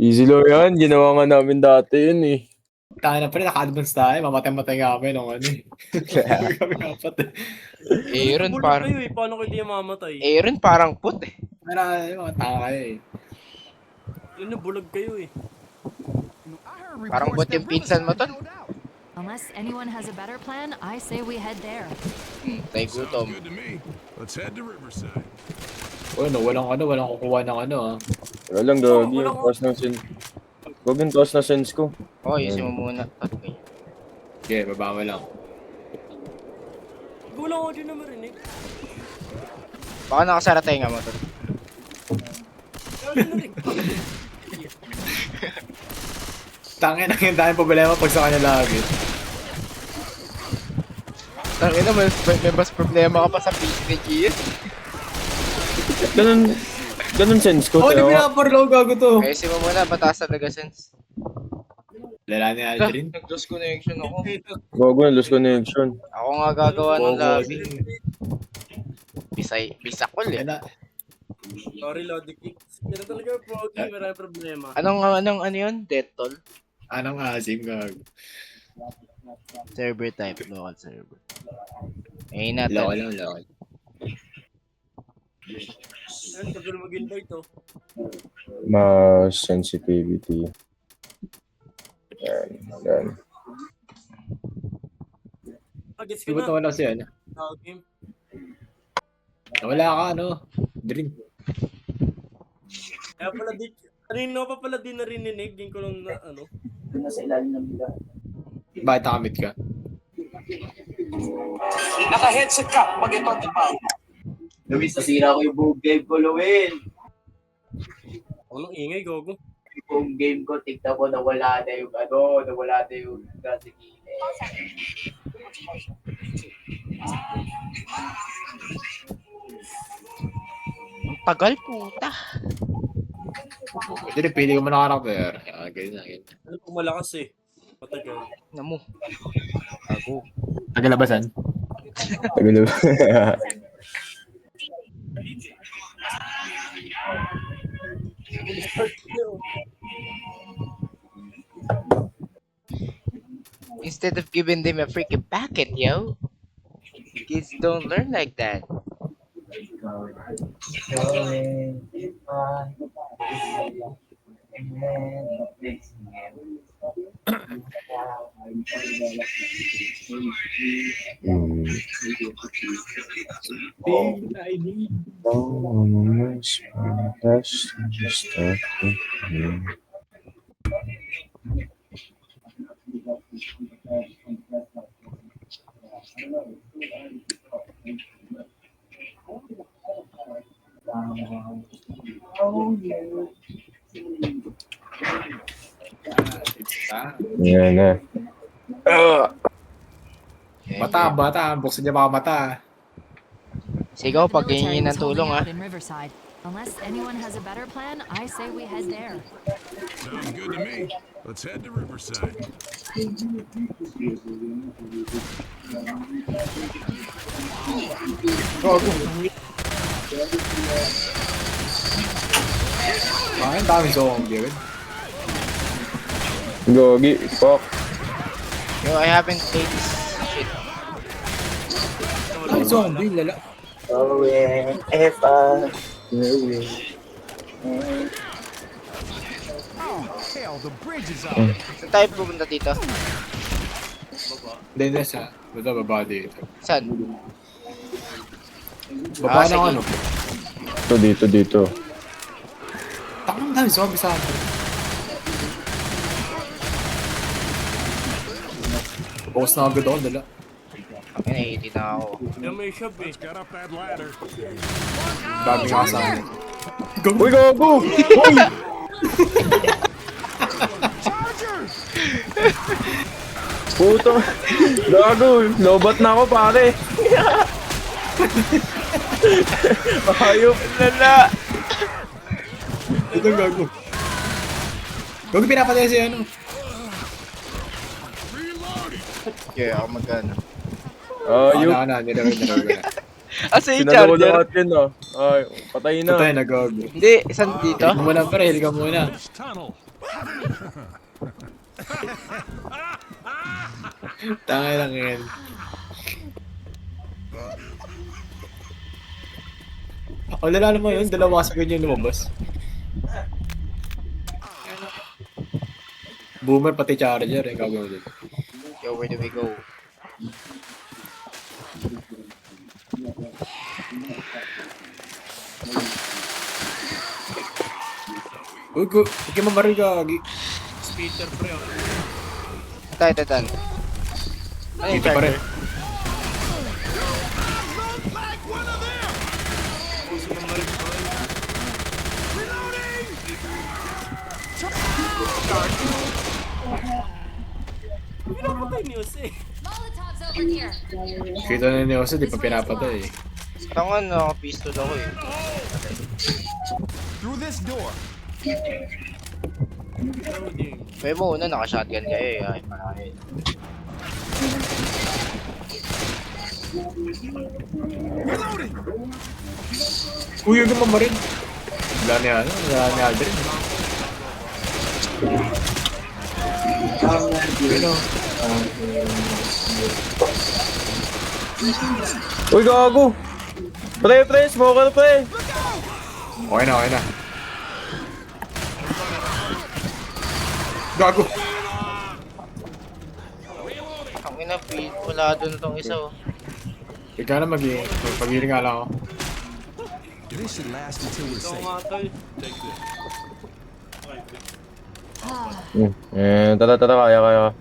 Easy lang yan. Ginawa nga namin dati yun eh. Tayo na pala, naka-advance tayo. Mamatay-matay nga kami nung ano eh. Kami apat eh. Aaron Bulog parang... kayo eh, paano kayo di mamatay? Aaron parang put eh. Mga tao kayo eh. Yun na, bulag kayo eh. Parang put yung pinsan mo tol. Unless anyone has a better plan, I say we head there. Tayo gutom. Good to me. Let's head to Riverside. Walang kukuha ng ano ah. Walang gagi. Toss ng sense. Huwag yung toss na sense ko. Oh, yusin mo muna. Okay. Okay, baba mo lang. Gulang ako din na marinig. Baka nakasara tenga mo tol. Tangin na yung tayong problema pag sa kanya lagi. Tangina, may mas problema ka pa sa PvG. Ganun sense ko. Oh, di Tinawa- pinaparlaw gago to. Okay, yusin mo muna. Pataas talaga sense. Lala ni Aldrin. Nag-lose connection ako. Gago na lose connection. Ako nga gagawa ng Oo, lobby. Bisakol eh. Sorry, Lodi Kicks. Kaya talaga pogi, maraming problema. Ano yun? Death toll? Anong asim gago? Server type, local server. Ayun natin. Loko lang, loko. Ayun, sabi mag-invite oh. Mas sensitivity. Yan. Agets Di ka ba na. nawala si ano? Tawag game. Nawala ka ano? Drink. Kaya pala di, kanino pa pala di narinig, din ko lang na ano. Bakit nakamit ka? Naka-headset ka pag ito tapaw. Luis, nasira ko yung buong game ko, Luis. Anong ingay, gogo? Yung buong game ko, tignan mo, nawala na yung gasigine. Ang tagal puta. Hindi, pili ko mo na karakter. Ganyan na, ganyan. Ano pong malakas eh. Matagal. Namo. Ako. Tagalabasan? Tagulo. Instead of giving them a freaking packet, yo. Kids don't learn like that. Yan na. Bata. Buksan niya baka mata. Sigaw, The pag military hingin ng was holding tulong out ah. in Riverside. Unless anyone has a better plan, I say we head there. Sounds good to me. Let's head to Riverside. Ang dami zombie rin. Gogi. Fuck. Yo, I haven't played this shit. Ang zombie, lala. Saan tayo pupunta dito? Hindi, sa. Baba dito. Saan? Baba Ah, ng sige. ano. Dito. Takang dami zombie sa akin. Focus na agad ako, lala. Kami nahihiti na ako. Yung may shop eh. Get up that ladder. Dami nga sa akin. Uy, gago! Uy! Puto. Gago. Lobat na ako, pare. Mahayop. Lala! Ito gago. Gago pinapatay si ano. Okay, ako magkano. Ayop. Nilawin na. Asa yung Sinalaw charger? lahat yun, ah. Ay, patay na. Patay na gago. Hindi, isang dito. Hilig mo lang pare, hilig ka muna. This tunnel. Tangay lang yan. O, nalala mo yun, dalawa sa ganyan lumabas. Boomer pati Charger, eh, gagawin din. Yo, where do we go? Uy, huwag kayo mamaril gagi. Speeder pre. Ito. Ano yung Dito pa rin. charger? Puso ng marin ko. Pinapatay ni Jose. Molotov's over here. Kita na ni Jose, di pa pinapatay eh. Tangan, naka-pistol ako eh. Through this door. Loading. Kaya mo una, naka-shotgun kayo eh. Ay, marami. Reloading. Uy, huwag kang mamaril. Wala ni ano, wala ni Aldrin. Yun o. Uy, gago! Pre, smoker, pre! Okay na. Gago! Ang ina, wala dun tong isa oh. Ikaw na mag-pag-healing nga lang ako. This should last until we're Ito safe. nga tol. Tara, kaya.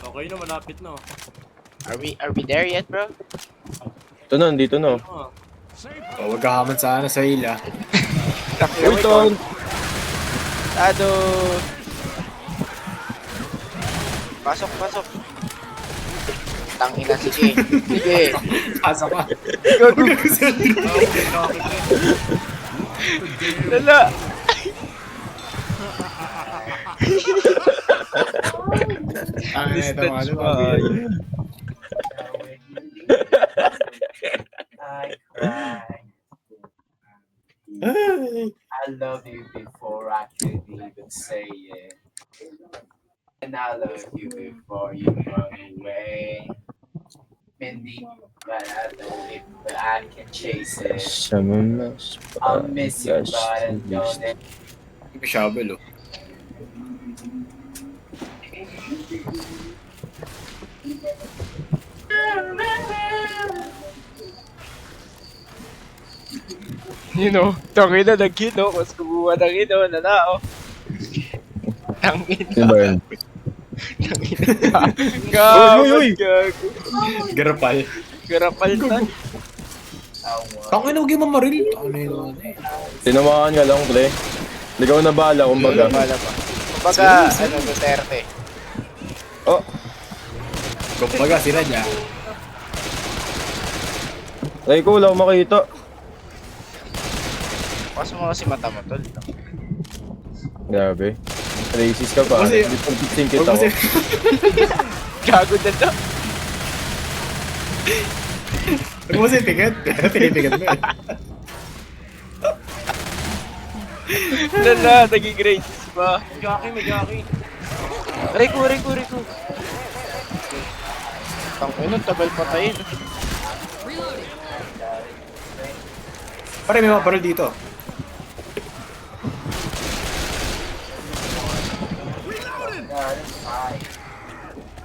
Okay na, malapit na. Are we there yet, bro? Ito na, dito na. Ah. O, huwag kahaman sana sa hila. Uy, ton! Ado! Pasok. Tangina, sige. Asa ka. Gago. Lala! Ang ito mga ano. I cry. I love you before I could even say it. And I love you before you run away. Mindy, but I know it, but I can chase it. I'll miss you, but I know that. May shovel oh. You know, tangina ng kino. Mas kumuha ng kino. Nanao. Tangina. Ano ba yun? Uy! Garapal. Garapal na. Tangin na huwag yung mamaril. Tangin na yun. Tinamaan ka lang, pre. Ligaw na bala, kumbaga. Bala pa. Kumbaga, ano, Duterte. Oh, Kumbaga, sila niya. ay ko, wala akong makita. Paso mo kasi mata mo, tol. Grabe. Racist ka pa. Kasi- Hindi pang pitsing kita ko. Gago na to. Huwag mo siya pigat. Pinipigat mo eh. Lala, naging racist ba? May jockey. Rico. Tangina, tagal patayin. Pare, may mga baril dito.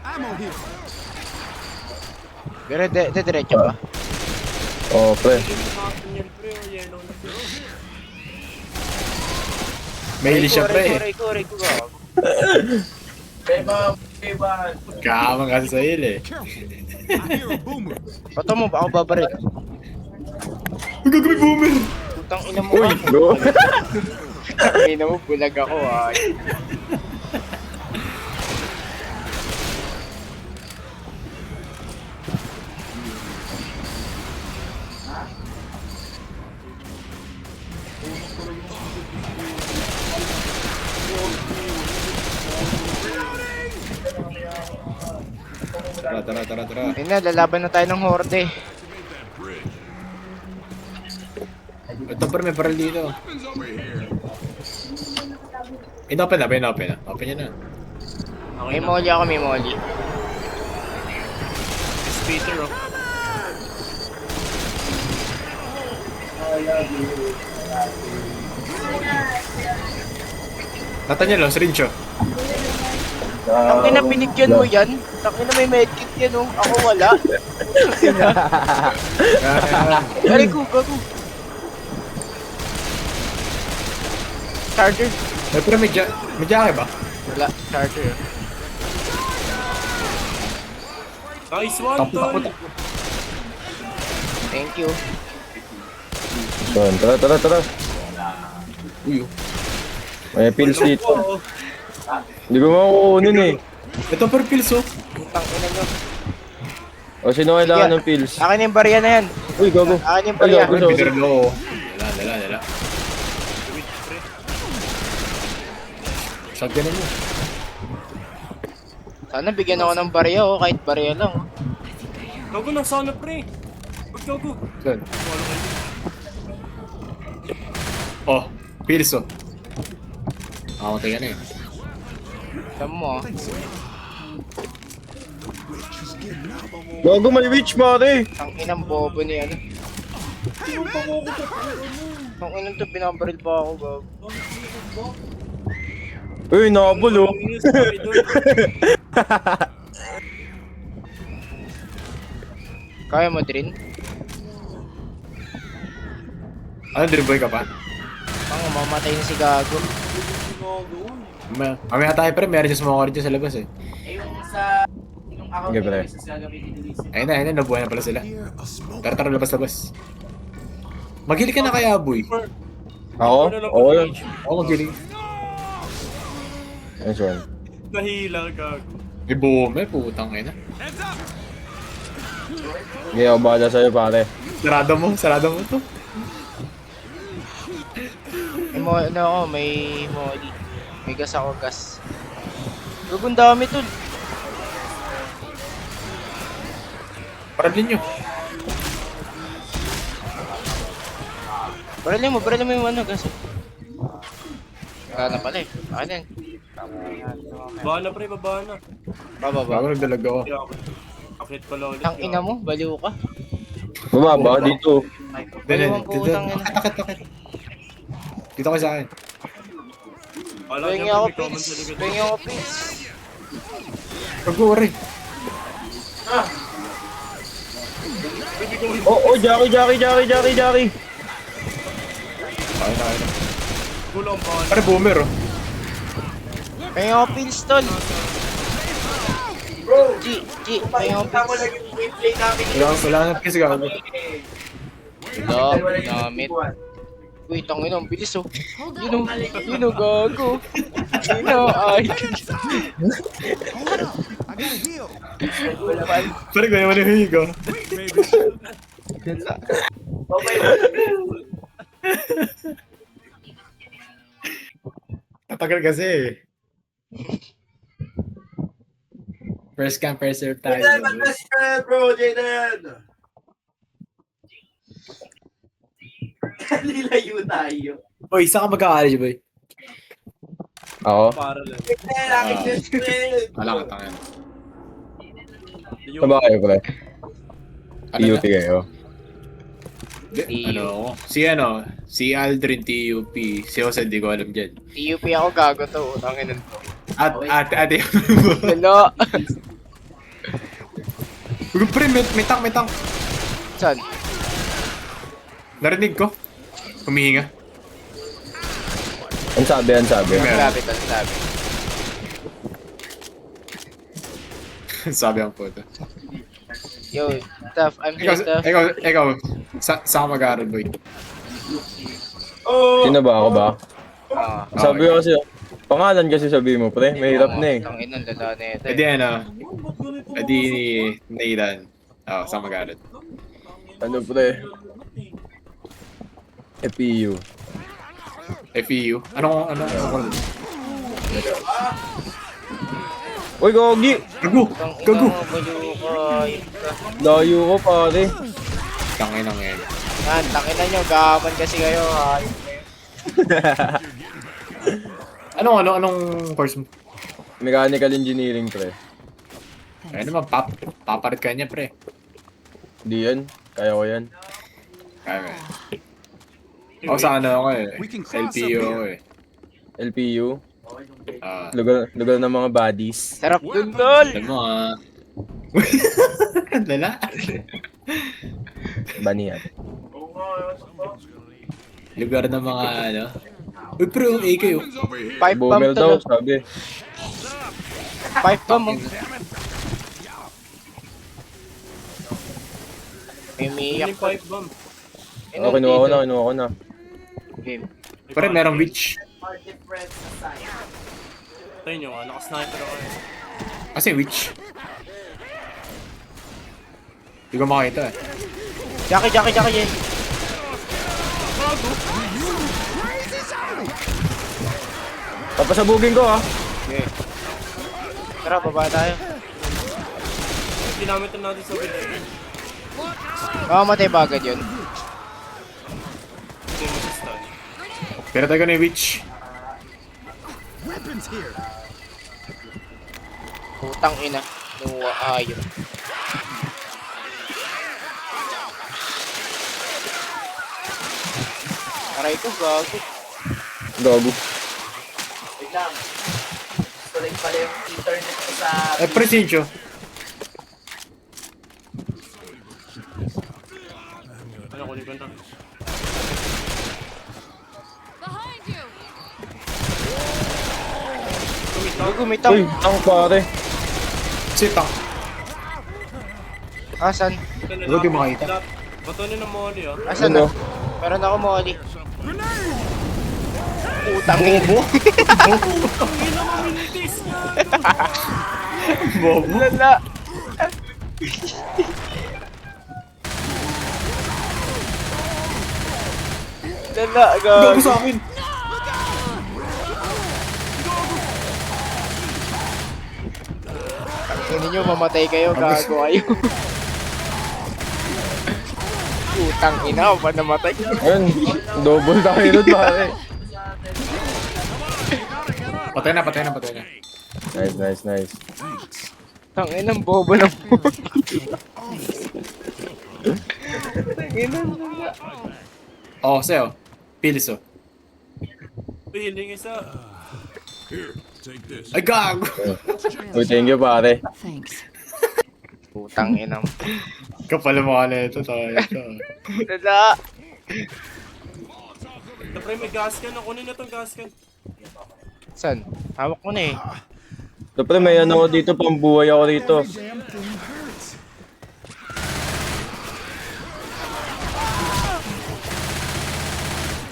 Ammo here. Pero diretso ba? Oh, pre. Natin yan pre, o yellow na pre. May hili siya pre. Rico. Kahamang kasi sa hili. Careful. I hear a boomer. Pato mo ba ako babaril? Ang gagawin boomer! Putang ina mo Uy, ka. bro. Ang ina mo, bulag ako ay. Tara. Ayun na, lalaban na tayo ng horde. Ito pre, may baril dito. Weapons over here. Inopen na ba? Inopen na. Open nyo na. May molly ako, may molly. Peter, oh. Nathaniel, syringe. Taki na binigyan mo yan. Taki na may medkit yan, oh. Ako wala. Aray ko, gago. Charger. Eh, pero may jake ba? Wala, charger. Nice one, Takbo. tol. Thank you. Yun, tara. Uy, May pills dito. Oh, Hindi ko makukunin eh. ito per pills, oh. Putang ina nyo. O sino kailangan ng pills? Akin yung barya na yan. Uy, gago. Akin yung Ay, barya. gago. Ay, pinarlo, oh. Dala. Shotgun mo. Sana bigyan ako ng barya, oh. Kahit barya lang, oh. gago ng sana, pre. Ba't gago? Saan? Oh, pills, oh. Matay ka na eh. Alam mo, oh. Gago, may witch, pare. Ang inang bobo ni ano. Ang inang to, binabaril pa ako, gago. Uy, nakabul, oh. Yes, Idol. Kaya mo din? Ano, dribble ka pa? Ang mamatay na si gago. Mamaya tayo pre, meron siya smoker dyan sa labas eh. Eh, yung ako Sige, pre. sa gagamitin ni Luis. Ayun na, nabuhay na pala sila. Tara, labas. Maghilig ka na kaya, boy. Ako? Oo yun. Oo, maghilig. Nice one. Nahila, gago. May bume, putang ina. Hindi ako bahala sa'yo, pare. Sarado mo to. Ano ako, may molly. May gas ako, gas. Gagong dami to. Paralin nyo. Baralin mo yung ano, gas. Wala na pala eh. Akin din. Baba na, pre, baba na. Bababa. Bago nagdalag ako. Hindi ako. Akit pala ulit. Tang ina mo, baliw ka. Bumaba, dito. Baliw ang putang ina. Akit. Dito ka sa akin. Wala Pengi niya, ako, may comment sa please. likod. Pengi ako, please. Pag-uuri. Oh, Jackie. Ayun na. Gulong pa. Pare, boomer oh. Pengi ako, please, tol. G, pengi ako, please. Play namin Wala na kasi gago. Wala, damit. Uy, tangin ang bilis oh. Yun oh, gago. Yun oh, ay. Pare, gaya mo na yung higo. Tatagal kasi eh. First come, first serve tayo. bro, Jaden! Kalilayo tayo. Uy, saan ka magka-college, boy? Ako? Para lang. Wala ka tangan. Saan ba kayo, pre? Ano TUP kayo. Si Aldrin TUP. Si Jose, di ko alam dyan. TUP ako, gago to. Tangin to. Ate. Hello. Uy, pre, may tank. Saan? Narinig ko. Humihinga. Ang sabi. Grabe to, grabe. Sabi ang puto. Yo, Steph, I'm here, Steph. Ikaw, saan ka mag-aaral, boy? Sino ba ako ba? Ah, Sabi ko kasi, pangalan kasi sabi mo, pre. Mahirap na eh. Tangin ang lala na ito. Edi edi Nailan. Saan mag-aaral? Ano, pre? FPU. FEU? Ano? Uy, Gogi! Gago! Gago! Baliw ka, ayun ka. Layo ko, pare. Tangin ang yan. Yan, tangin na nyo, gaman kasi kayo, ayun kayo. Anong course mo? Mechanical engineering, pre. Ayun naman, paparit ka niya, pre. Di yan. Kaya ko yan. Kaya. Ako sa ano ako eh. LPU ako eh. LPU. Ah, Lugar ng mga bodies. Sarap dun, tol! alam mo ah. Dala. Banihan. Lugar ng mga ano. Uy, pre, yung AK oh. Weapons over here. Pipe bomb, Boomer daw, tol. sabi. Pipe bomb, oh. May umiiyak. Yung pipe bomb. Oh, kinuha ko na. Game. Pre, merong witch. Tayo nyo nga, nakasniper ako eh. Kasi witch. Hindi ko makita eh. Jackie, eh. Papasabugin ko, ah. Okay. Tara, baba tayo. Ginamit na natin sa winner. Mamamatay ba agad yun? Hindi mo stun. Pero tayo na yung witch. Putang ina. Nuwa ayo. Aray ko, gago. Gago. Wait lang. Gusto lang pala yung internet ko sa... Eh, Presincho. Ano, kunin ko na. Behind you! Gumitaw. Uy, ang pare. Sit up. Asan? Huwag yung makita. Bato nyo ng molly oh. Asan Ano? na? Meron ako molly. Putang ina. Bobo. Lala. Lala, Gago gago. sa akin. Hindi nyo mamatay kayo, gago kayo. Putang ina, pa namatay. Ayun, double tayo nun, pare. Patay na. Nice. Tang ina, bobo na po. Tang ina. Oh, sa'yo. Pilis oh. Healing isa. Here, take this. Ay, gago. Uy, thank you, pare. Thanks. Putang ina. Kapal mo ka na ito. Tayo. Lala. Tapos may gas can. Kunin na tong gas can. San? Hawak ko na eh. Siyempre, may ano ako dito, pambuhay ako dito.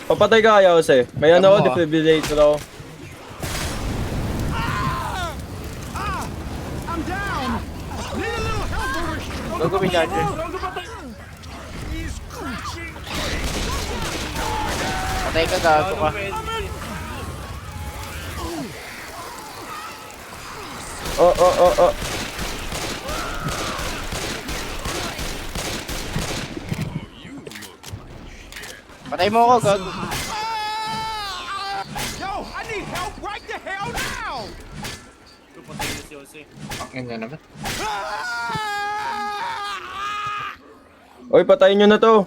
Papatay ka kaya, Jose. May ano ako, Ano, defibrillator ako. Gago may charger. Patay ka, gago ka. Oh. Patay mo ako, gago. Patay na si Jose. Pakinggan niya naman. Uy, patayin nyo na to.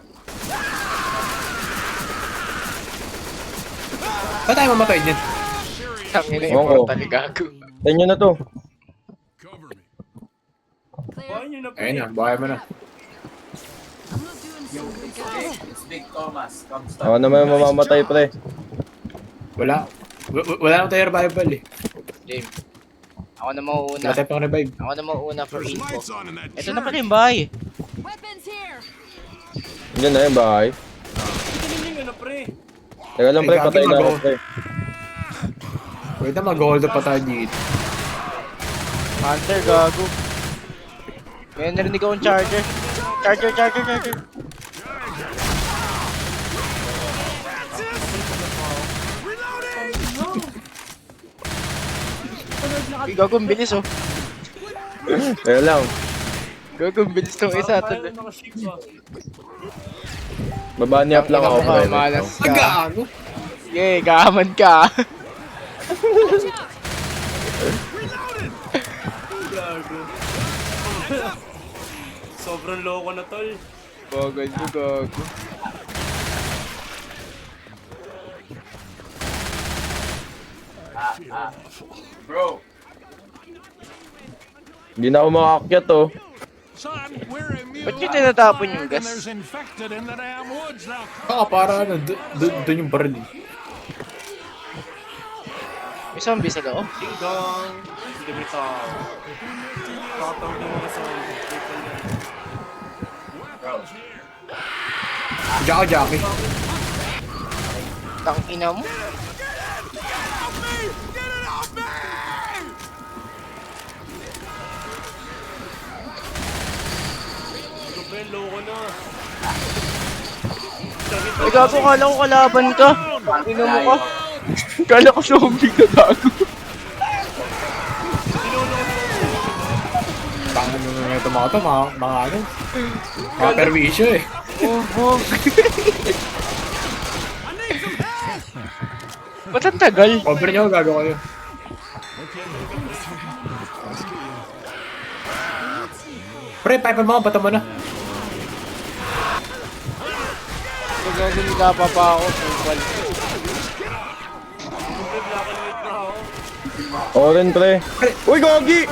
Ba't tayo mamatay niyan? Tang ina, Oo. immortal, gago. Patayin nyo na to. Cover me. Bahay nyo na po. Ayun na, bahay mo na. I'm not doing so good, guys. It's Big Thomas. Come stop. Ako naman mamamatay, pre. Wala. Wala nang tayo revival eh. Game. Ako na mauuna. Wala tayo pang revive. Ako na mauuna for There's info. lights on in that Ito na pala church. yung bahay. Weapons here! Diyan na yung bahay. Ito nyo yung ano pre. Teka lang, pre. Ay, Patay gagi, na ako, mag-o. pre. Pwede mag-hold up pa tayo dito. Hunter, gago. May narinig akong charger. Charger. Uy, gago, ang bilis oh. Teka lang. Gago, ang bilis tong isa. Tayo Tol. nakaship ah. Babani up lang ako, Tangina mo pre. ka, malas ka. Gago! Sige, gaman ka. Gago. Sobrang loko na tol. Bagay mo, gago. Bro, Hindi na ako makaakyat oh. Son, we're immune. Ba't yung tinatapon yung gas? And there's infected in the damn woods now. Para ano, doon yung baril. May zombie sa loob. Ding dong. Hindi may tao. Tatawag yung mga zombie. Jackie. Tangina mo. Ben, loko na. Ay, gago, kala ko kalaban ka. Tingnan mo ka. Kala ko zombie ka, gago. Tangan mo na ito mga to, mga ano. Mga perwisyo eh. Oh. Ba't ang tagal? Cover nyo, gago kayo. Pre, pipe mo, bata mo na. Gago, nilapa pa ako. Tungkol. Black and white na ako. Oo rin pre. Uy, gogi!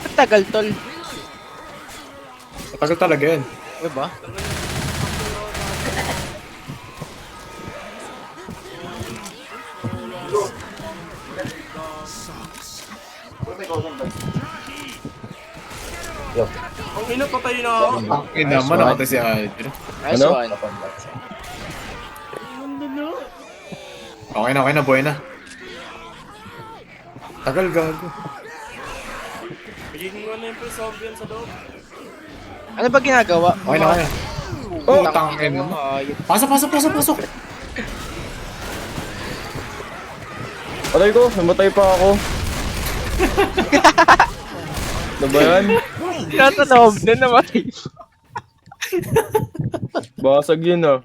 Ba't tagal, tol? Matagal talaga yun. Diba? Ang ina, patay na ako. Yun naman, nakatay si Aldrin. Nice Ano? one. Okay na, buhay na. Tagal, gago. Pagiging mo na yung zombie yan sa loob. Ano ba ginagawa? Okay na, okay na. Oh, tangin mo. Ayun. Pasok. Patay ko, namatay pa ako. Ano ba yan? Nasa loob na namatay. Basag yun ah.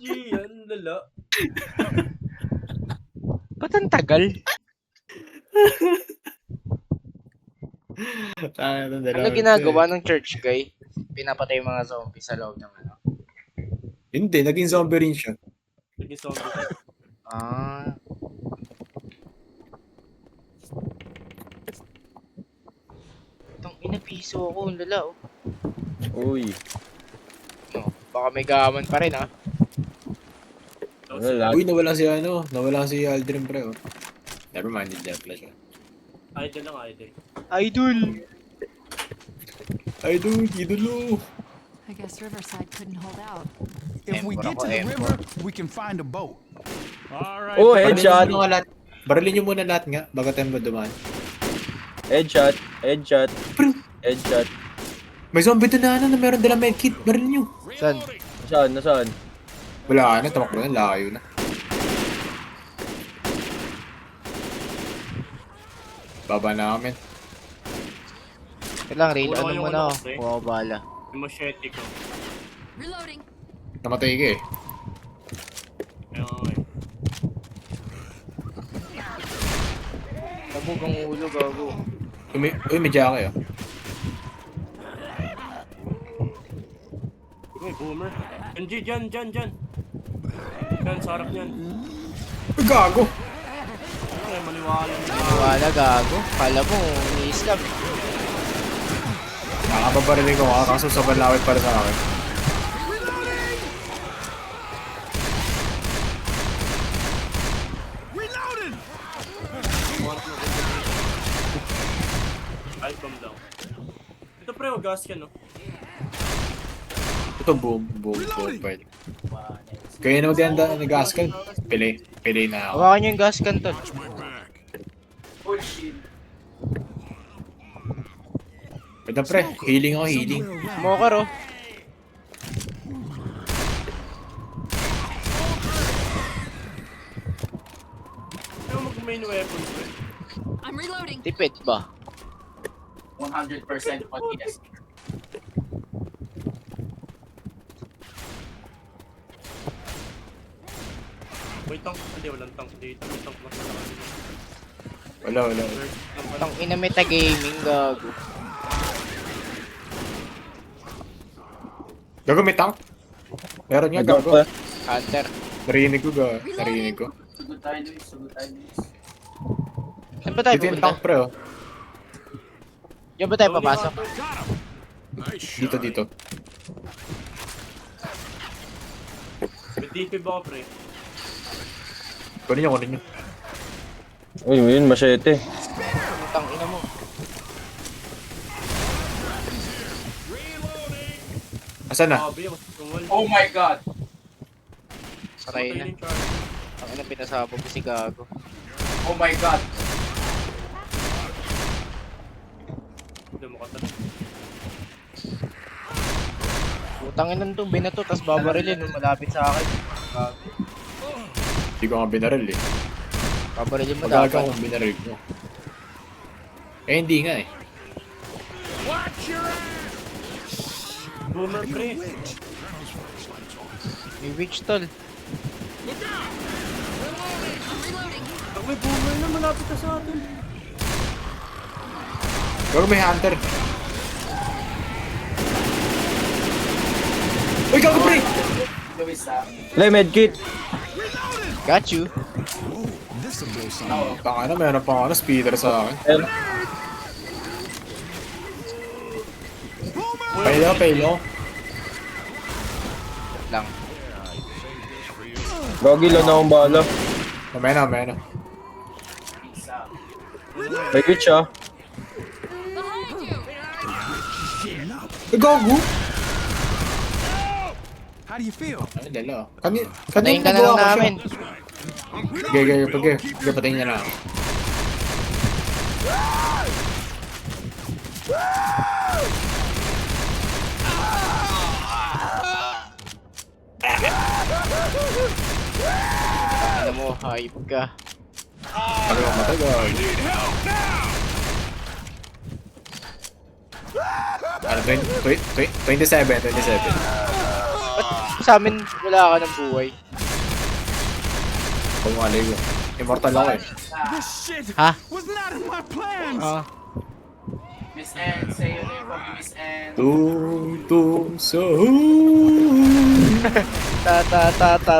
G, yan, lala. Ba't ang tagal? Ano ginagawa ng church guy? Pinapatay yung mga zombie sa loob ng ano? Hindi, naging zombie rin siya. Naging zombie. Ah. Itong inapiso ako, ang lala oh. Uy. No, baka may gaman pa rin ah. Wala. Uy, nawala si Aldrin pre, oh. Never mind, hindi pala siya. Idol lang, idol. Idol! Idolo. I guess Riverside couldn't hold out. If we get to the river, we can find a boat. All right. Oh, headshot. Barilin nyo muna lahat nga, bago tayo dumaan. Headshot. May zombie doon na meron dala medkit, barilin nyo. Saan? Nasaan? Wala na, tamakbo na, layo na. Baba namin. Kailang rail, Wala ano yung muna ano ako? kasi. Kuha ko bala. Yung machete ko. Reloading. Namatay ka eh. Ayun, okay. Labog ang ulo, gago. Uy, may jackie ah. Uy, boomer. Dyan. Yan, sarap niyan. Uy, gago! Ay, maniwala na. Wala, gago. Kala mo, ni-scam. Nakababarilin ko, kaso sa balawit para sa akin. Reloading! Ay, calm down. Ito pre, gas ka no? Ito, boom, pwede. Kaya na maganda, nag-gas ka. Pili na ako. Hawakan nyo yung gas can, tol. My back. bullshit. Pwede pre, healing ako, healing. Mokar oh. Pero mag-main weapons pre. I'm reloading. Tipid ba? 100% on yes. May tank. Hindi, walang tank dito. May tank mas sa kanila. Wala. First, tank pala. Tang ina metagaming, gago. Gago, may tank. Meron nga, Nagawa gago. pa. Hunter. Narinig ko, ga. Narinig ko. Sugod tayo, Luis. Sugod tayo, Luis. Saan ba tayo Dito yung pupunta? tank, pre, oh. Diyan ba tayo papasok? Nice shot. Dito. May DP ba ako, pre? Kunin nyo. Uy, yun, machete. Tang ina mo. Asan na? Sabi, mas tumal. Oh my God! Patay na. Patay yung Charlie. Ang ina pinasabog ko si gago. Oh my God! Hindi mo kata. Putang ina nito, binato, tas babarilin nung malapit sa akin. Gago. Hindi ko nga binaril, eh. Babarilin mo Magaga dapat. akong binaril ko. Eh, hindi nga, eh. Boomer, pre. May witch tol. Pag may boomer na, malapit ka sa atin. Gago, may hunter. Uy, gago, pre! Luis, ah. Play medkit. Got you. This'll go some. Baka na, meron pa ako speeder sa akin. Ayan. Paylo. Lang. Gogi lang na akong bala. Mamaya na. Luis, ah. May glitch ah. Behind you! Eh, gago! How do you feel? Ano, dala. Patayin ka na lang namin. Sige, patayin niya na. Ano mo, hype ka. Ano ang matagal? Ano, 27. Ba't sa amin wala ka ng buhay? Kung malay ko. Immortal ako, eh. This shit Ha? was not in my plans. Miss Anne, say your name for me, Miss Anne. Tung sa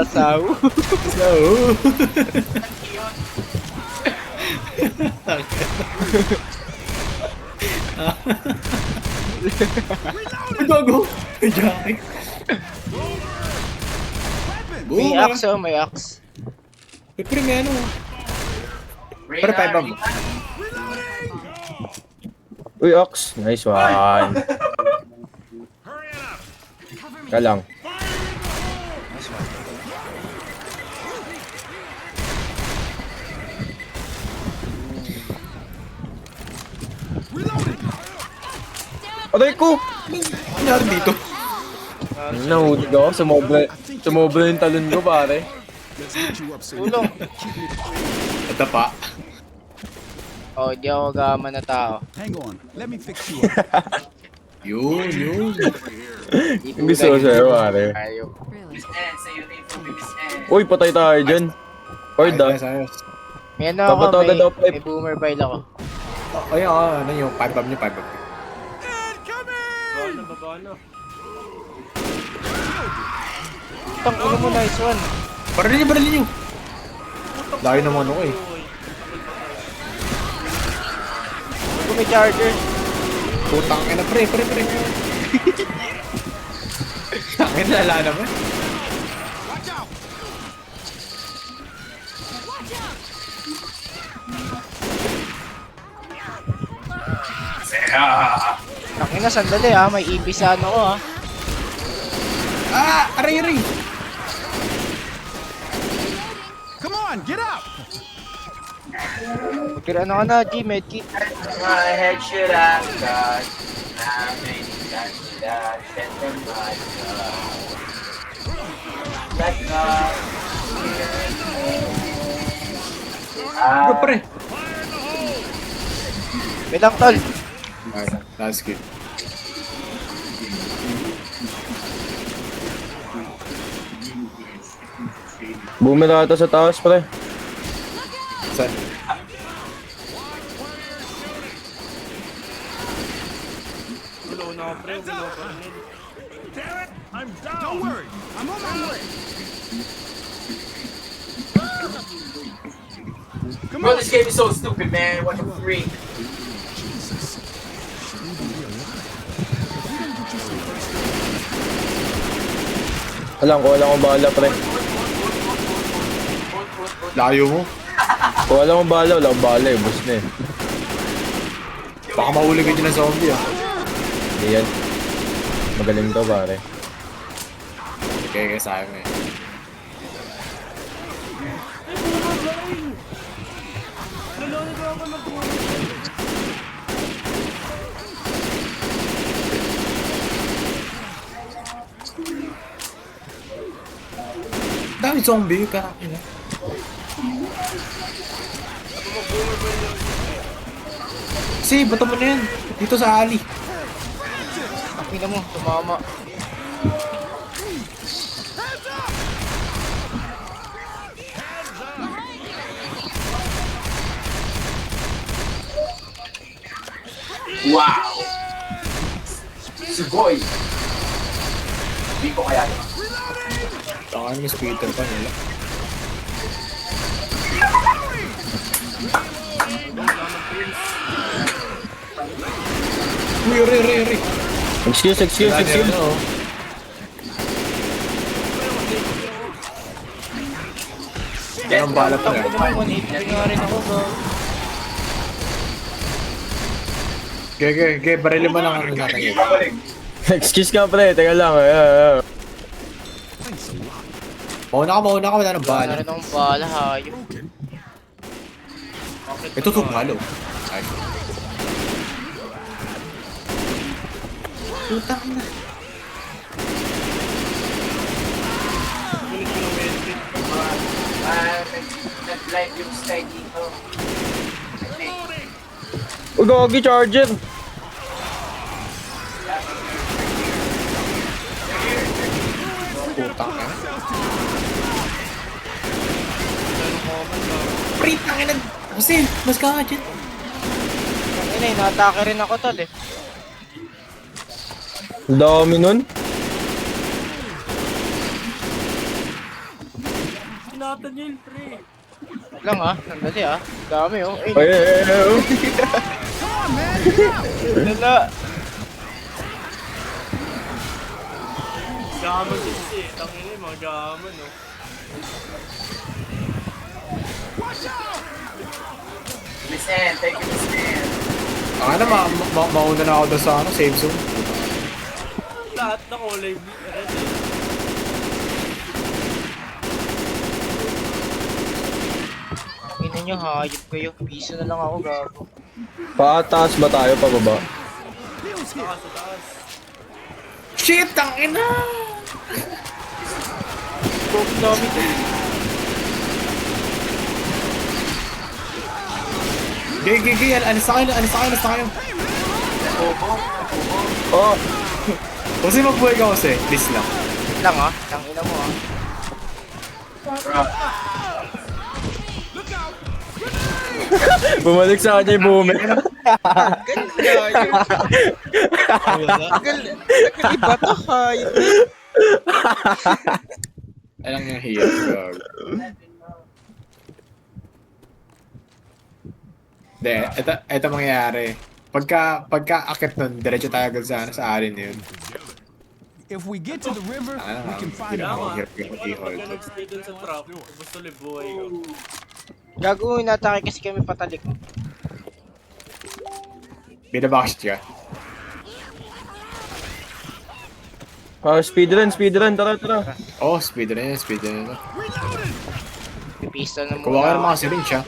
Saw. Yun. Ay, gago! Ay, Jackie! May axe oh, may axe. Pre, may ano. Reyna, Pero 5 Reyna. Uy, Ox. Nice one. Ka lang. Aray ko! Nangyari dito. Nahulog ako. Sumobra yung talon ko, pare. Let's get you up so you Tulong. Ito pa. Oh, di ako gama na tao. hang on. Let me fix you up. Yun. Yung gusto ko sa'yo, pare. Ayok. Really? Miss Anne, say your name for me, Miss Anne. Uy, patay tayo dyan. Horde ah. Ayos. May ano ako, Papatawagan daw, Pep. may boomer pile ako. Oh, ayun, ano yung 5 bomb niyo, 5 bomb. Baba na. Tang ulo mo, nice one. Baralin niyo. Layo naman ako, eh. Kung may charger. Putang ina, pre. Tangin na, lala naman. Tangina, sandali ah, may ibis sa ano ko ah. Aray. Come on, get up. Magkira ano ka na, G, medkit. My head should have got. I'm in that shit from my God. Let go. Go, pre. Wait lang, tol. Ay, that's good. Boomer ata sa taas, pre. Saan? Gulo na ako, pre. Gulo pa rin. Damn it! I'm down. Don't worry. I'm on my way. Come Bro, on. this game is so stupid, man. What the freak? Wala akong bala, pre. Layo mo. Kung wala akong bala eh. Boss na eh. Baka mahuli ka dyan ng zombie ah. Hindi yan. Magaling to, pare. Okay, sayang eh. Nalunod ako ng buhay. Dami zombie, kakin na. Kasi, bato mo na yan. Dito sa alley. Pakina mo, tumama. Wow! Sugoi! Hindi ko kaya yun. Tangan mo Peter pa nila. Uy, uri. Excuse. Anong bala pa yan? 180 nga rin ako, bro. Okay, barili mo lang ano natin yun. Excuse ka, pre. Teka lang. Mauna ka, wala nang Wala bala. rin akong bala, hayop. Ito balo. Ay. Putang na. Nag-live yung Sky dito. Uy, gagi, charger. Putang na. Pre, tangin na. Kasi, mas ka nga dyan. Ayun eh, na-atake rin ako, tol eh. Dami nun. Sinatan niya yun, pre. Lang ah, nandali ah. Dami oh. Ay, Ay. nala. Gaman kasi eh. Tangin na yung mga gaman, no? Listen, thank you, listen. Na, mauna na ako doon sa save zone. Lahat na kulay blue. Red eh. Ina nyo, hayop kayo. Piso na lang ako, gago. Pataas ba tayo, pababa? Sa taas. Shit, tangin na! Broken dami to. Gay, alis na kayo. Oh, Kasi magbuhay ka kasi, please lang. Lang ah, lang ina mo ah. bumalik sa kanya yung boomer. Iba to, hayop. Alang yung hero, gag. Hindi, ito mangyayari. Pagka akit nun, diretso tayo agad sa alin na yun. If we get to the river, we can find a boat. Hirap yung Pag i-hold. ka nag-stay dun sa trap, tapos tuloy buhay ko. Gago, inatake kasi kami patalik. Binabakshit ka. Speedrun, tara. Oh, speed na yan. Pipistol na Kuha ka ng muna. mga syringe, ha?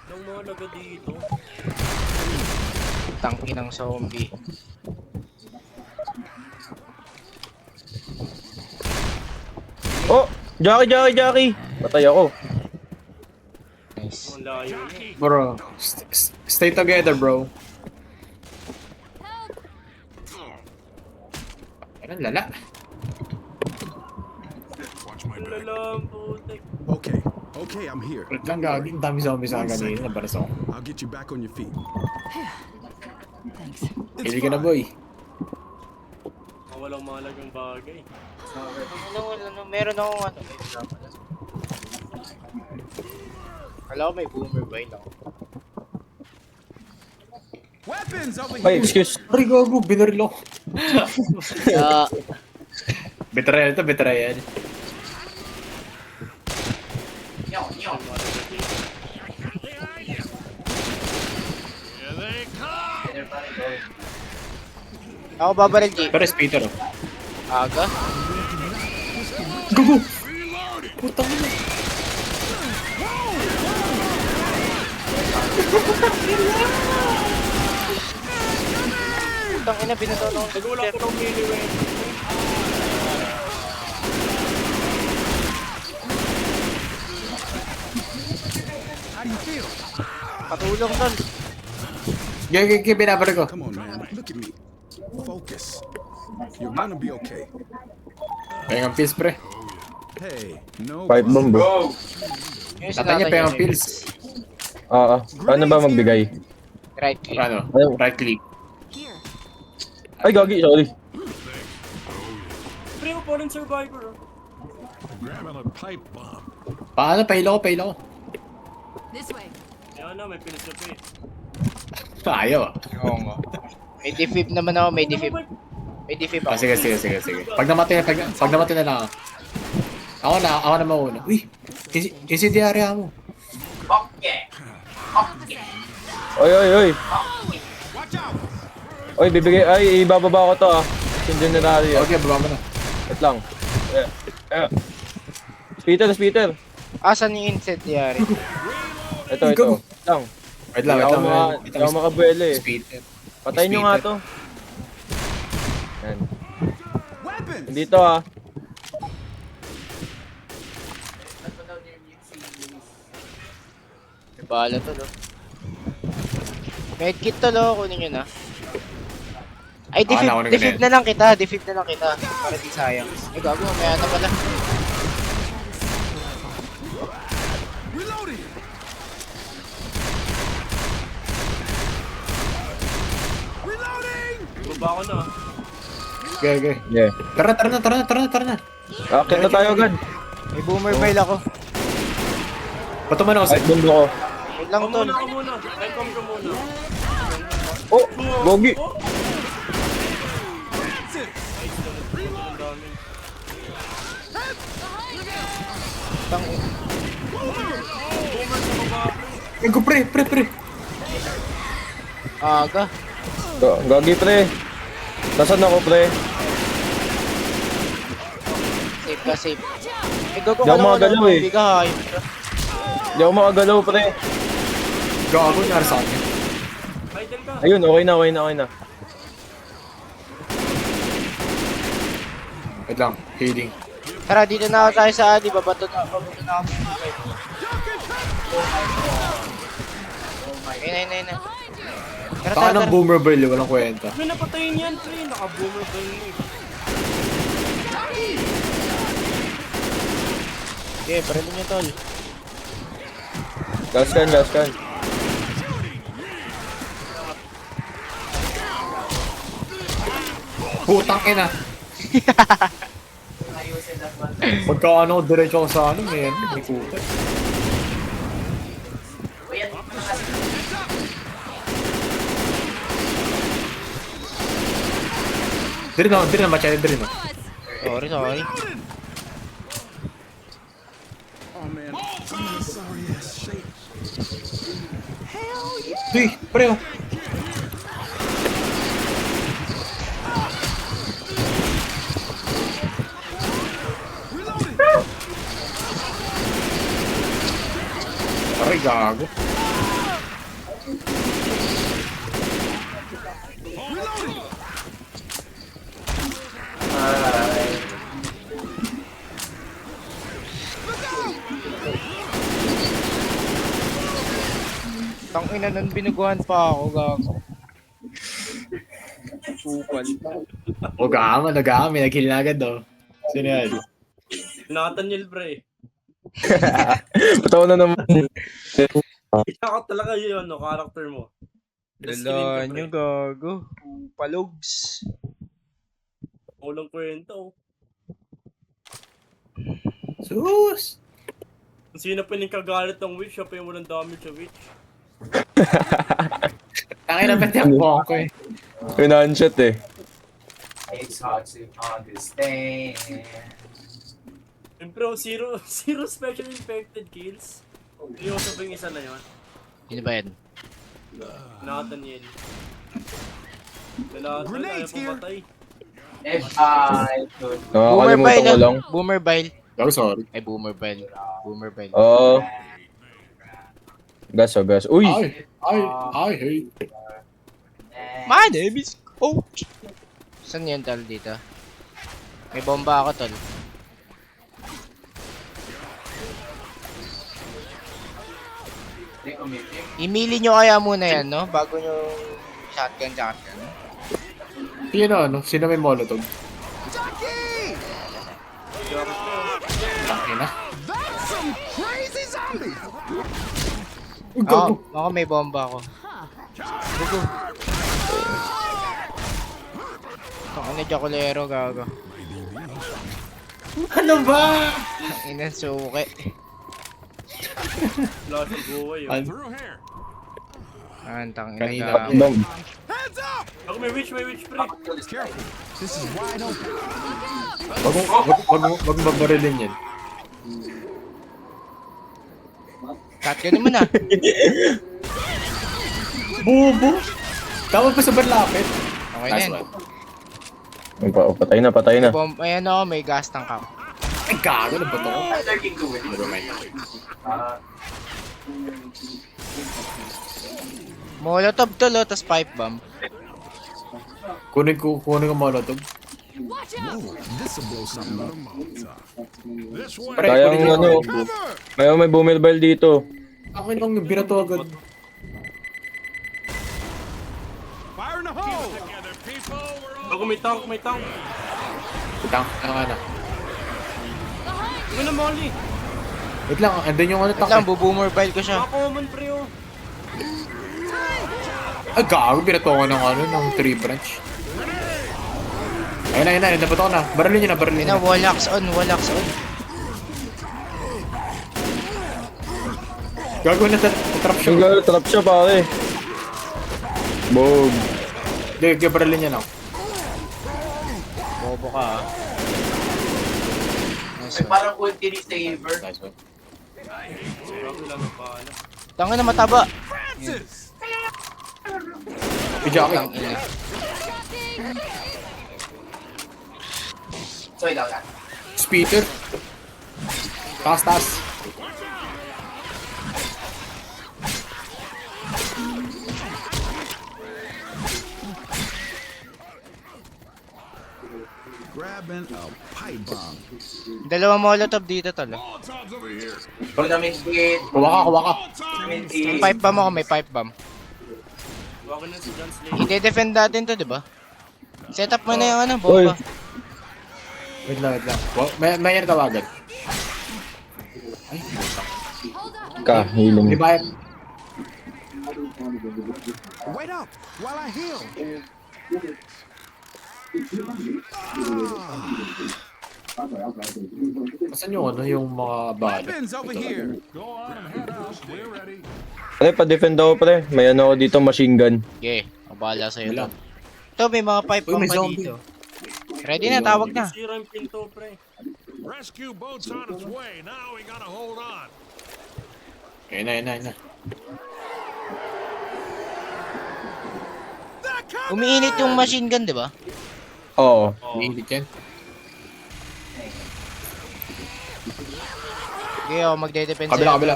Nung mga laga dito. Tangki ng zombie. Oh, Jackie. Patay ako. Nice. Nice. Ang layo niya. Bro, stay together, bro. Ano, lala? Watch my Ang back. lalam, putik. Okay, okay, I'm here. Ulit lang gagi. Ang dami zombies sa kanina. Nabaras ako. I'll get you back on your feet. Thanks. Pili ka na, boy. Ang walang mahalagang bagay. Meron akong ano. Alam ko may boomer ba yun ako? Weapons over Ay, here. excuse. Aray, gago. Binaril ako. Ah, Betrayal to, betrayal. ako babaril, G. Pero Peter, oh. Aga? Gago! Putang ina. Putang ina, binatono ko. Nagulang ko ng mini weapon. How do you feel? Patulong, tol. Gagi, binabaril ko. Come on, man. Look at me. Focus. You're gonna be okay. Pengang pills, pre. Hey, no. Five bomb, bro. Go! Yung Tatay niya, pengang sinatay pills. Oo. Paano ba magbigay? Right click. Ano? Ano? Right click. Here. Ay, gagi, sorry. Pre, fallen survivor. Oh. Grabbing a pipe bomb. Paano? Pahilo ko. This way. Yan na, may pinis na pa eh. Ayaw, ah. Oo nga. May defib naman ako, may defib. May defib Ah, ako. sige. Pag namatay na lang ako. Ako na mauna. Uy! Kasi diarya mo. Okay! Okay! Oy. Watch out! Oy, bibigay. Ay, ibababa ko to ah. Yung generary. Okay, baba mo na. Wait lang. Peter. Asan yung incendiary? Ito. Lang. Wait lang. Hindi ako makabuelo eh. Peter. Patayin nyo nga to. Yan. Weapons! Hindi to ah. Bala to, no? Medkit to, no? Kunin nyo na. Ay, defib na lang kita. Para di sayang. Ay, gago, mamaya na pala. Reloading! Reloading! Baba ko na. Okay. Yeah. Tara na. Akit na tayo agad. May boomer mail ako. Bato man ako Ay, sa... bundo ko. Wait lang, tol. Ako muna. Welcome ka muna. Oh, gogi. Ang dami. Tang Ego, pre. aga. Gogi pre. Nasaan ako pre? Safe ka, safe. Eh, gago Di ako makagalaw, eh. Hindi ka hayop ka. Hindi ako makagalaw pre. Gago, nara sa akin. Idle ka. Ayun, okay na. Wait lang, healing. Tara, dito na ako tayo sa Adi. Babato na ako. Ayun na. Tara. Paano boomer barrel? Walang kwenta. May napatayin yan, pre. Naka-boomer ba yun eh. Okay, baril nyo, tol. Gas can. Putang ina. Pagka ano, diretso ako sa ano, may puta. Diri na, machado, diri na. Sorry. Oh, man. Sorry ass shit. Uy, pre, oh. Aray, gago. Tangina nun, binuguhan pa ako, gago. Kupal. Nag-aama. Nag-heal na agad, oh. Sino yan? Nathaniel, pre. Patawa na naman. Ikaw talaga yun, no, character mo. Dala nyo, gago. Palogs. Walang kwento. Sus! Kung sino pa yung kagalit ng witch, siya pa yung walang damage sa witch. Tangin na ba't yung ko eh. Pinanshot eh. It's hard to understand. Siyempre, zero special infected kills. Hindi ko sabing isa na yun. Sino ba yan? Nathaniel. Wala, Grenades here. pumatay. If I could Nakakalimutan ko lang. Boomer Bile. Oh, sorry. Ay, Boomer Bile. Boomer Bile. Oo. Gas. Uy! I hate. My name is Coach. Saan yan, tol, dito? May bomba ako, tol. Imili nyo kaya muna yan, no? Bago nyo shotgun. Sino may molotov? Tangin na. That's some crazy zombie. Ako may bomba ako. Gugo. Ang Jacolero, gago. Ano ba? Ina suke. Wala sa buhay yun. Through here. Antang Kanina. ina. Heads up. Ako may witch, pre. Careful. This is wide open. Wag mo babarilin yan. Shotgun mo na. Bobo! Tama pa sa barlapit. Okay na yan. Patay na. Ayan o, may gas tank ako. Ay, gago na ba ito? allergic to it. Never mind. Molotov tol, tas pipe bomb. Kunin ko molotov. Whoa, this will blow something up. This way. Pre, Kayang kunin ko. ano, may bumilbile dito. Akin lang yung binato agad. Fire in the hole. Ako may tank. Tank, ano ka na? Ano na, Molly? Wait lang, andun yung ano Wait tank. lang, buboomer bile ko siya. Common, pre, oh. Ay, gago, binato ko ng tree branch. Ayun na, nabato ko na. Baralin nyo na. Ina, wallacks on. Gago na trap siya. Trap siya pare. Boom. Hindi, baralin niya na. Bobo ka, ha. Nice one. Parang ulti saver. Nice one. Wala na pa, ano. Tangin na mataba. Pijaki. Tangina. Sorry daw lang. Speeder. Taas. Grabbing a pipe bomb. Dalawa molotov dito, tol. Pag namingkit, Kuha ka. May pipe bomb ako, may pipe bomb. Wako na si John Slade. I-defend natin to, di ba? Set up mo na yung ano, bomba. Wait lang. May yan tawagan. Healing. Di ba yan? Wait up while I heal. Saan yung mga bala? Weapons over here. Go on and head out. We're ready. Pre, pa-defend ako pre. May ano ako dito, machine gun. Okay, mabala sa'yo Wala. to. Ito, may mga pipe Uy, bomb may pa zombie. dito. Ready na, tawag na. Sira yung pinto, pre. Rescue boat's on its way. Now we gotta hold on. Ayun na. Umiinit yung machine gun, di ba? Oo. Hindi yan. Okay, ako magde-depend Kabila.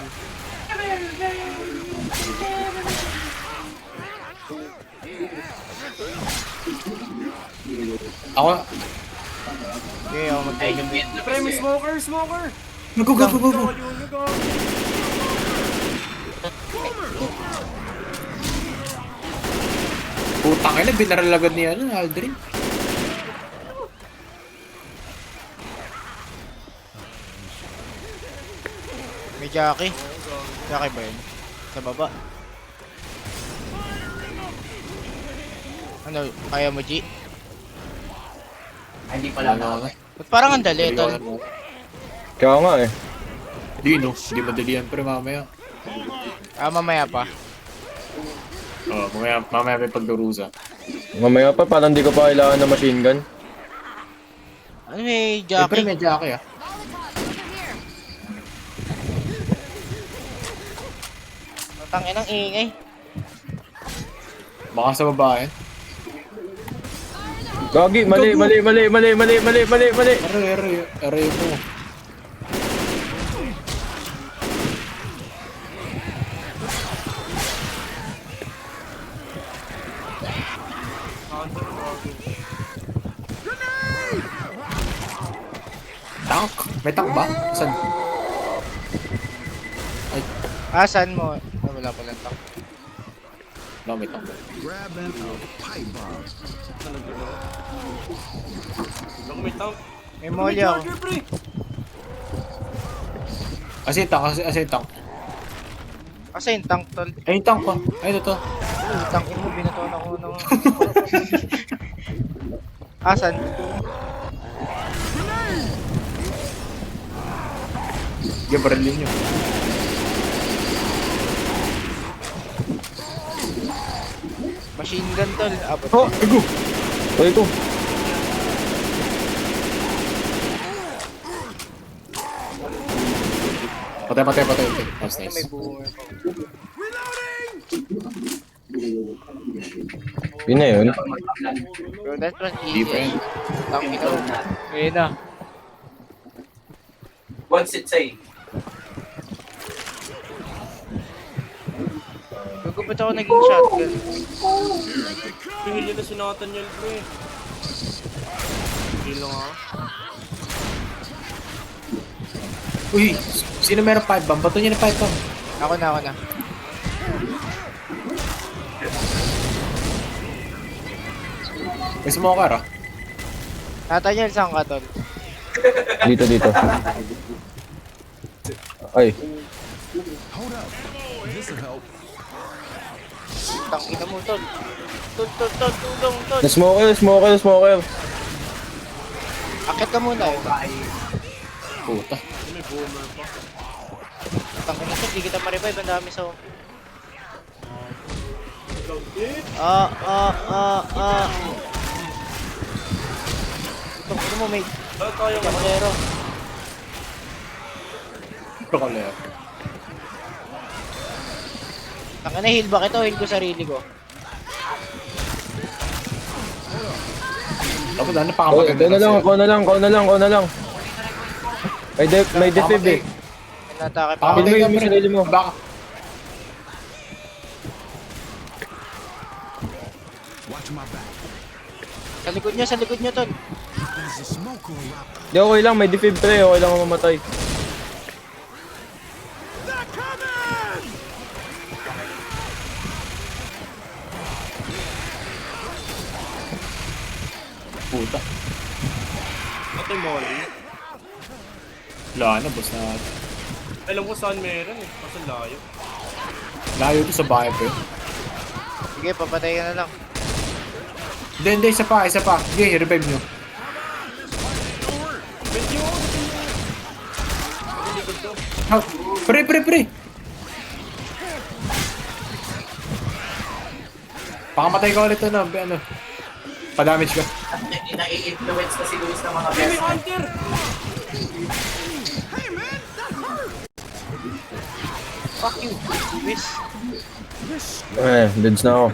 Ako. Okay, ako magde-depend. Pre, may smoker. Go. Yun, go. Tangina, binaral agad ni Aldrin. May Jackie. Jackie ba yun? Sa baba. Ano, kaya mo, G? Hindi pala na. Ba't parang ang dali, tol? Kaya nga eh. Di no, di madali yan pre mamaya. Ah, mamaya pa. Mamaya may pagdurusa. Mamaya pa, parang di ko pa kailangan ng machine gun. Ano may Eh, pre, Jackie? may Jackie ah. Matangin ang ingay. Baka sa babae. Gagi, mali. Aray mo. Tank? May tank ba? Saan? Ah, saan mo? Ah, wala pala tank. No, may tank. Grabbing a pipe bomb. Lang may tank. May molly ako. Kasi yung tank, kasi yung tank. Kasi yung tank, tol. Ay, yung tank pa. Ay, ito. Yung tank mo, binatuan ako ng... Asan? Yung barilin nyo. Machine gun, tol. Abot. Oh, igo. Uy, ito. Patay. Nice, May nice. boomer pa. Yun na yun. Bro, that was easy. Different. Tank ito. Ngayon na. What's it say? Gagupit ako naging shotgun. Pihil yun na sinakatan niya, bro eh. Pihil lang ako. Uy, sino meron pipe bomb? Bato niya na pipe bomb. Ako na. May smoker ah. Nathaniel, saan ka, tol? Dito. Ay, Hold up. This'll help. Tank ina mo, tol. Tulong, tol. smoker. Akit ka muna. Puta. May boomer pa. Tank ina, tol. Di kita ma-revive. Ang dami sa... Tank ina mo, may... Bakit tayo nga? Kamero. Procolero. Tank ina, heal ba ito? Heal ko sarili ko. Tapos ano pa Oh, ito na lang, ako na lang. May defib eh. Natake pa. Pakamatay Heal ka mo yung pre. sarili mo. Baka. Watch my back. Sa likod niya, tol. There's a smoker around. Di, okay lang, may defib pre. Okay lang ako mamatay. Puta. Ito yung molly. Wala na, boss na. Alam ko saan meron eh. Kaso layo. Layo to sa bahay pre. Sige, papatay ka na lang. Hindi, isa pa. Sige, revive nyo. Medyo! Ha, pre. Pakamatay ka ulit ano. Pa-damage ka. Nai-influence kasi Luis ng mga May best. hunter! Fuck you, Luis. Deads na ako.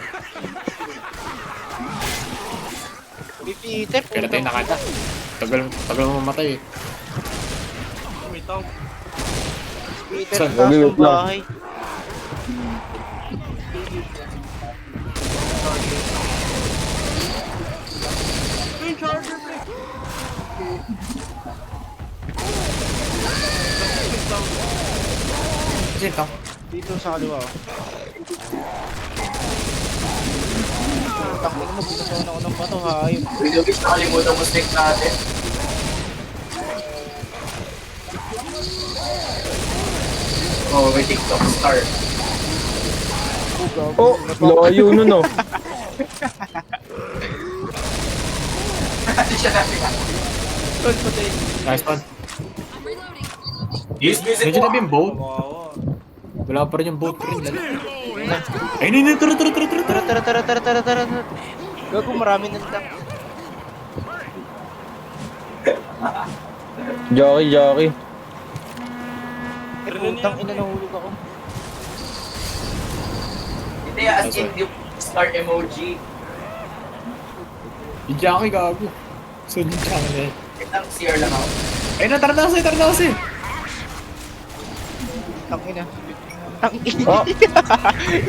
Peter, Pinatay na kita. Tagal mo mamatay eh. May tank. Peter, Saan? taas Wait ng lang. bahay. May charger, pre! Kasi ito. Dito sa kaliwa. Oh. Tangin mo, binusaw ako ng bato, hayop. Winubis, nakalimutan mo stick natin. Oh, may TikTok star. Oh, layo nun oh. Hindi siya natin. Nice one. He's busy Medyo po. na yung boat. Kawawa. Wala pa rin yung boat rin. Ay, hindi, tara. Tara. Gago, marami na lang. Jockey. Eh, putang ina, nahulog ako. Hindi, as in yung star emoji. Yung Jackie gago. So, yung Jackie na yun. Itang CR lang ako. Ay na, tara na kasi. Tangina. Tangina. Oh.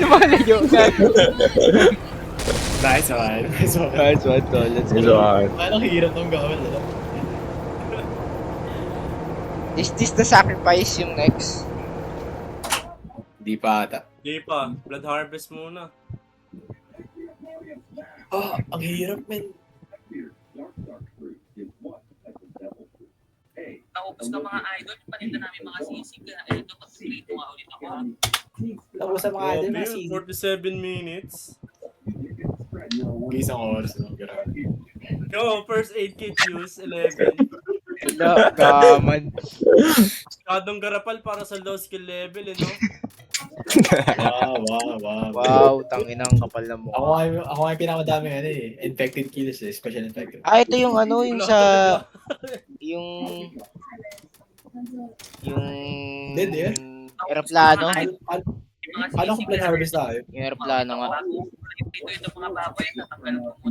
Lumalayo ka. Nice one. Nice one, tol. Let's Ito go. ah. Parang hirap nung gawin. Is this the sacrifice yung next? Di pa ata. Di pa. Blood harvest muna. Ang hirap, men. Naubos na mga idol, paninda namin mga sisig. Eh, ito, pag-plito nga ulit ako. Tapos sa mga idol na Grabe, 47 minutes. Isang oras. Grabe. Go, first aid kit use, 11. Wala, gaman. Kadong garapal para sa low skill level, no? Wow. Wow, tanginang kapal na mo. Ako nga yung pinakamadami infected kills special infected. Ah, ito yung ano, yung sa... Yung... Dead, eh? Aeroplano. Paano kung plan harvest tayo? Yung aeroplano nga. Ito mga baboy, natanggal ko mo.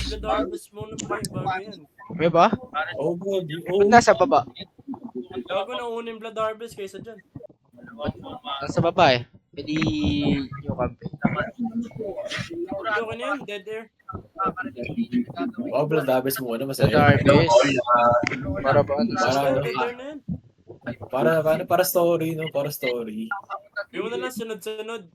Blood harvest muna pa yung bago yan. May ba? Oh, God. Ba't nasa baba? Gago na unin blood harvest kaysa dyan. Nasa baba eh. Pwede yung campaign. Gago na yan, dead air. Oh, blood harvest muna. Sa Masaya. darkness. Para ba ano sa Para- Dead air na yan. Para story, no? Para story. Gawin mo na lang sunod-sunod.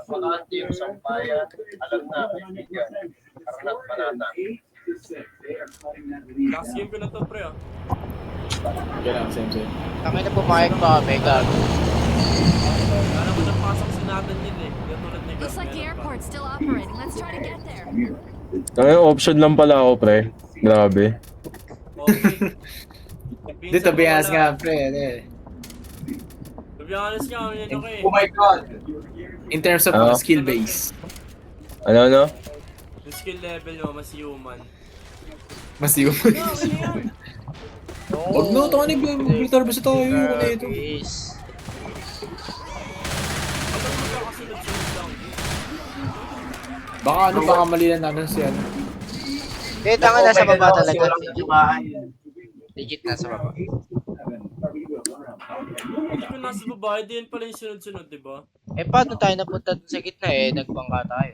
Makante yung sampayan. Alam na, kaibigan. Karanat manata. Last game ko na to, pre, ah. Yan lang, same. Tangin na pumayag pa kami, gago. Alam mo, napasok sa natin yun eh. Katulad ni Looks like the airport's still operating. Let's try to get there. Ay, option lang pala ako, pre. Grabe. Okay. Dito, biyas nga, pre. To be honest nga, yun okay. Oh my God! In terms of Ah. skill base, Ano? Yung skill level mo, mas human. mas yun. Huwag no, ito ka blood harvest tayo. Ano ito? Darkness. Kapag magkakasunod-sunod lang. Baka ano, baka mali na namin si ano. Eh, tanga nasa baba talaga. Tumaan. Legit nasa baba. Hindi ko nasa babae, din pala yung sunod-sunod, di ba? Eh, paano tayo napunta dun sa gitna eh? Nagbangka tayo.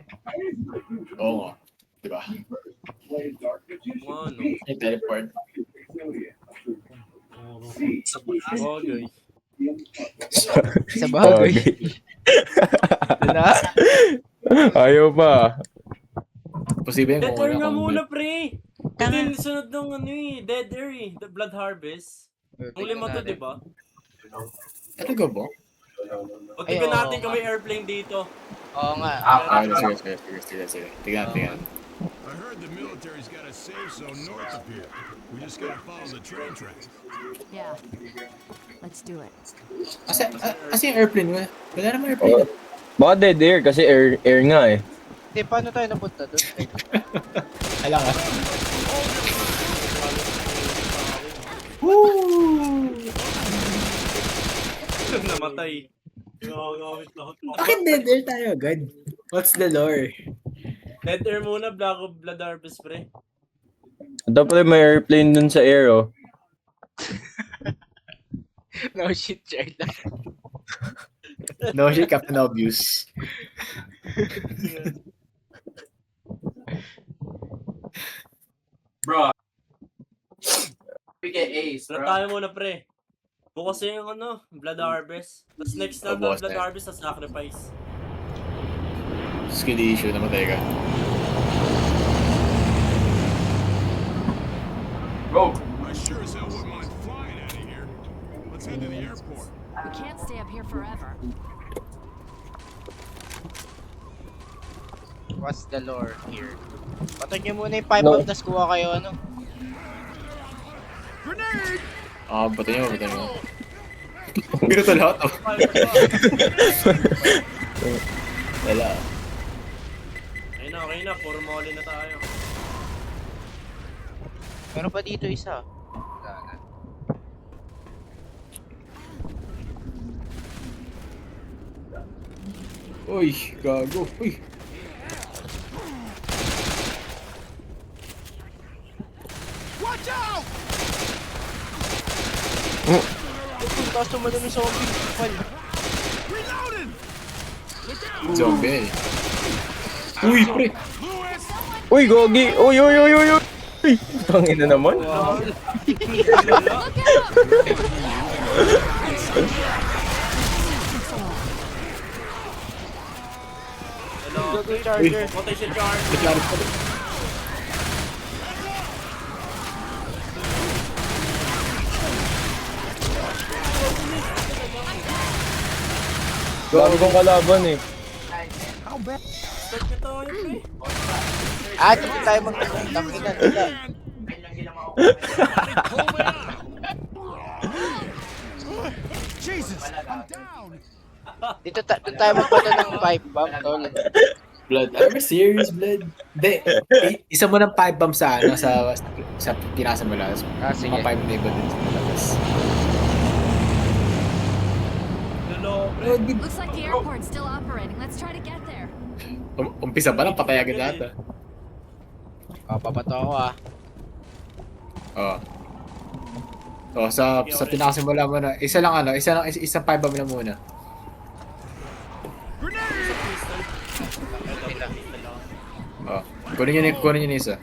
Oo nga. Diba? Ano? Yung teleport. Okay. Sa bagay. Na? Ayaw pa. Posible Dead kung air nga ano. muna, pre! Ito yung sunod ng ano eh, dead air eh, the blood harvest. Ang lima to, di ba? Ito go ba? O tignan oo. natin kung may airplane dito. Oo nga. Ah, sige. Tingnan. I heard the military's got a safe zone north of here. We just gotta follow the train tracks. Yeah. Let's do it. Kasi yung airplane, wala naman airplane. Baka dead air kasi air nga eh. Hindi, paano tayo napunta dun? Alam ka. Namatay. Bakit dead air tayo agad? What's the lore? Dead air muna, blood harvest, pre. Dapat may airplane dun sa air oh. No shit, Jordan. No shit, Captain Obvious. Bro. We get Ace, Sunod bro. tayo muna, pre. Bukas yung ano, Blood Harvest. Tapos next na bukas Blood na yan. Harvest sa Sacrifice. Skill issue, namatay ka. Go! I sure as hell wouldn't mind flying out of here. Let's head to the airport. We can't stay up here forever. What's the lore here? Patay niyo muna yung pipe bomb, tas kuha kayo ano. Batay mo. Pero ito lahat, oh. Wala. Okay na, puro molly na tayo. Meron pa dito isa. Wala na. Uy, gago. Uy. Watch out! Tapos tumalon yung zombie. Pal. Reloading! Zombie. Uy, pre. Uy, gogi! Uy! Uy! Tangin na naman. Hello, Charger. patay si Charger. Deklaro pa rin. Dami kong kalaban eh. How bad? Start na tayo, pre. Dito tayo magtutang ina nila. Jesus, I'm down! Doon tayo magpato ng pipe bomb, tol. Blood. Are you serious, Blood? Hindi. Isa mo ng 5 bomb sa ano, sa pinasa mo lang. Sige. Mga 5 na iba din sa labas. Hello, pre. Looks like the airport's still operating. Let's try to get there. Umpisa pa lang, patay agad lahat, ah. Papato ako ah. Oo. Oh, sa pinakasimula mo na, isang 5 bomb lang muna. Oh, kunin yun isa.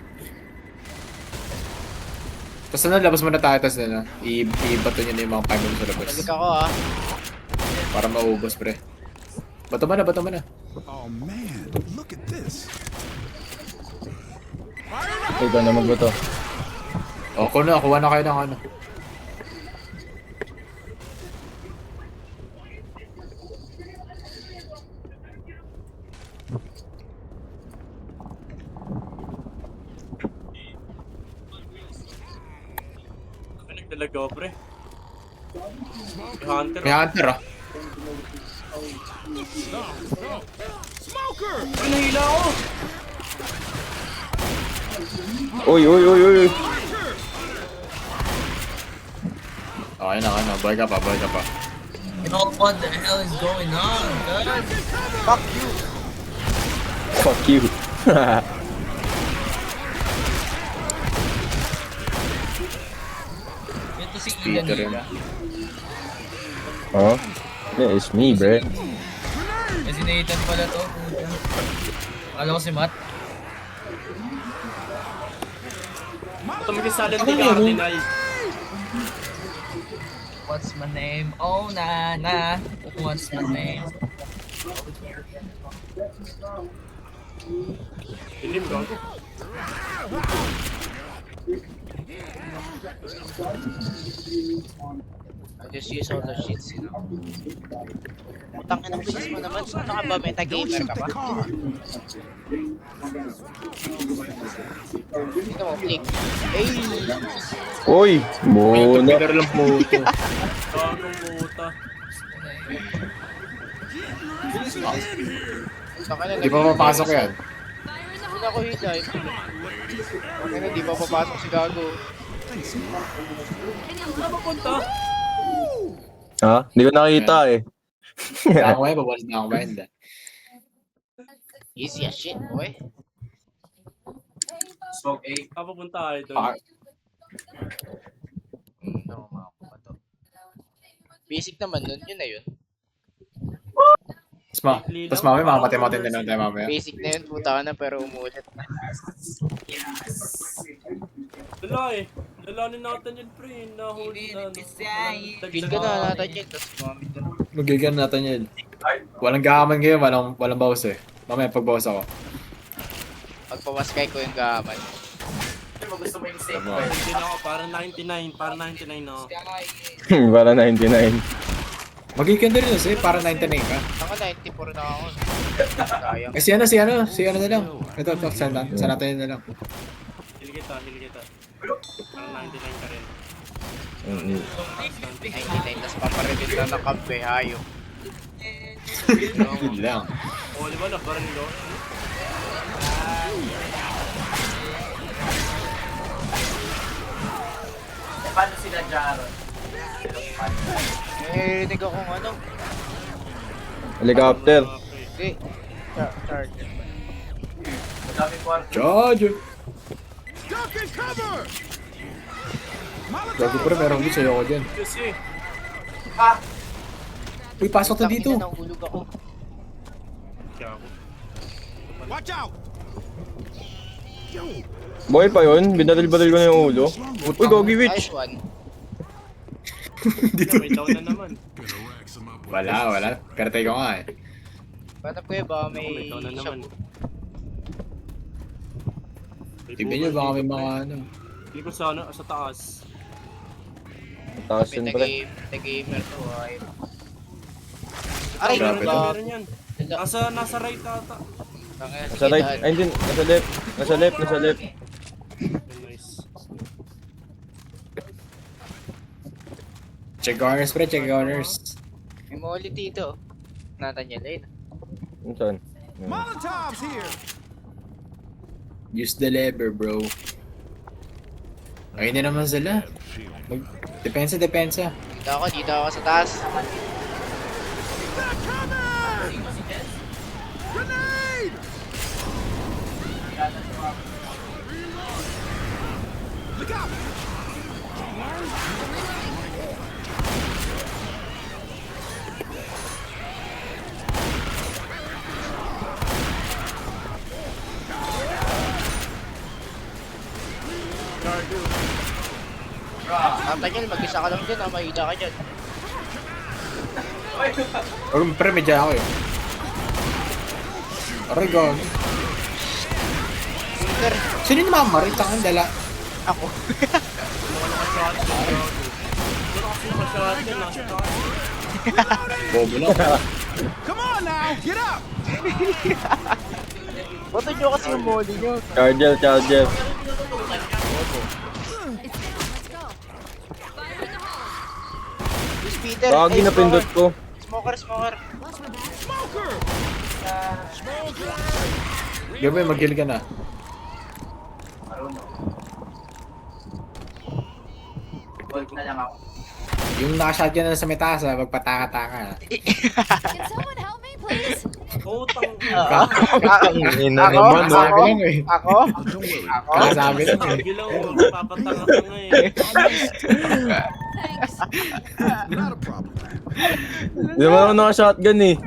Tapos labas mo na tayo, tapos ibato nyo na yung mga 5 bomb sa labas. Balik ako ah. Para maubos, pre. Bato mo na. Oh man, look at this. Ikaw na magbato. O, kuha na kayo ng ano. Nagdalaga ako, pre. May hunter. May hunter, ah. Ay, nahila ako! Uy! Okay na. Buhay ka pa. What the hell is going on, guys? Fuck you! Ito si Peter yun. Ilan. Oh? Yeah, it's me, bro. Kasi Nathan pala to. Alam ko si Matt. Tumigil silent ni Cardinal. What's my name? Oh, na. What's my name? Dilim, gago. I just use all the shits, you know. Putang ina, bilis mo naman. Ano ka ba? Metagamer ka ba? Dito mo, click. Ay! Uy! Muna! Peter lang po ito. Gagong puta. Di pa papasok yan. Hindi na ako hilay. Ano, di pa papasok si Gago. Saan mapunta? Ha? Hindi ko nakita eh. Nakakaway, babalik na ako ba? Hindi. Easy as shit, boy. Smoke 8. Papapunta tayo doon. Ah, No, mga to. Basic naman nun, yun na yun. Tapos mamaya makamatay-matay din lang tayo mamaya. Basic na yun, puta ka na pero umulit na. Wala eh. Lalanin natin yun, pre. Nahuli na. Kill ka na natin yun, tapos gumamit ka na. Magigan natin yun. Walang gaman ngayon, walang bawas eh. Mamaya pagbawas ako. Pagpamaskay ko yung gaman. Hindi mo gusto mo yung safe Tama. word. Hindi na ako, para 99. Para 99 ako. Para 99. Magigan din rin eh, para 99 ka. Ako 94 na ako. Sayang. Eh si ano na lang. Ito, saan natin na lang. Heal kita. Para 99 ka rin. 99, tapos paparelit na ng kampe, hayop. Yun lang. O, di ba na, parang nilo? Eh, paano sila Jaron? Rinig akong ano. Helicopter. Hindi. Charger. Madami kwarto. Charger! Duck and cover! Gago pa rin, meron ulit sa'yo ako dyan. Kasi, Ah! Uy, pasok na dito. Tangina, nahulog ako. kaya ako. Watch out! Boy pa yun, binaril-baril ko na yung ulo. Uy, Gogi Witch! Nice one. Dito. May taon na naman. Wala. Karatay ko nga eh. Patap ko yun, baka may May taon na naman. Tignan nyo, baka may mga ano. Hindi ko sa ano, sa taas. Taas yun pre. Gamer to, ay. Aray, Grabe ba? to. Meron yan. Nasa right ata. Nasa right, ay hindi, nasa left. Nasa left. Nice. Check corners pre, check corners. May maulit dito. Nathaniel, ayun. Ano saan? Molotov's here! Use the lever, bro. Ayun na naman sila. Depensa. Dito ako sa taas. They're coming! Grenade! Look out! Nathaniel, mag-isa ka lang dyan, mahina ka dyan. Or pre, medya ako eh. Aray, gag. Peter, Sino yung mamarit ang dala? ako. Bobo lang. Come on now, get up! Bato nyo kasi yung molly nyo. Charger. It's down. Let's go. Fire in the hole. Miss Peter, Gagi ay, na pindot ko. Smoker. Watch my back. Gabi, mag-heal ka na. Marunong. Gold na lang ako. Yung naka-shotgun na sa may taas, magpataka-taka. Can someone help me, please? Oh, tang... Ina Ako? naman, no? Sabi lang eh. Ako? Sabi lang eh. Sabi lang, papatanga-tanga eh. Thanks. Not a problem. Hindi naman ako naka-shotgun eh.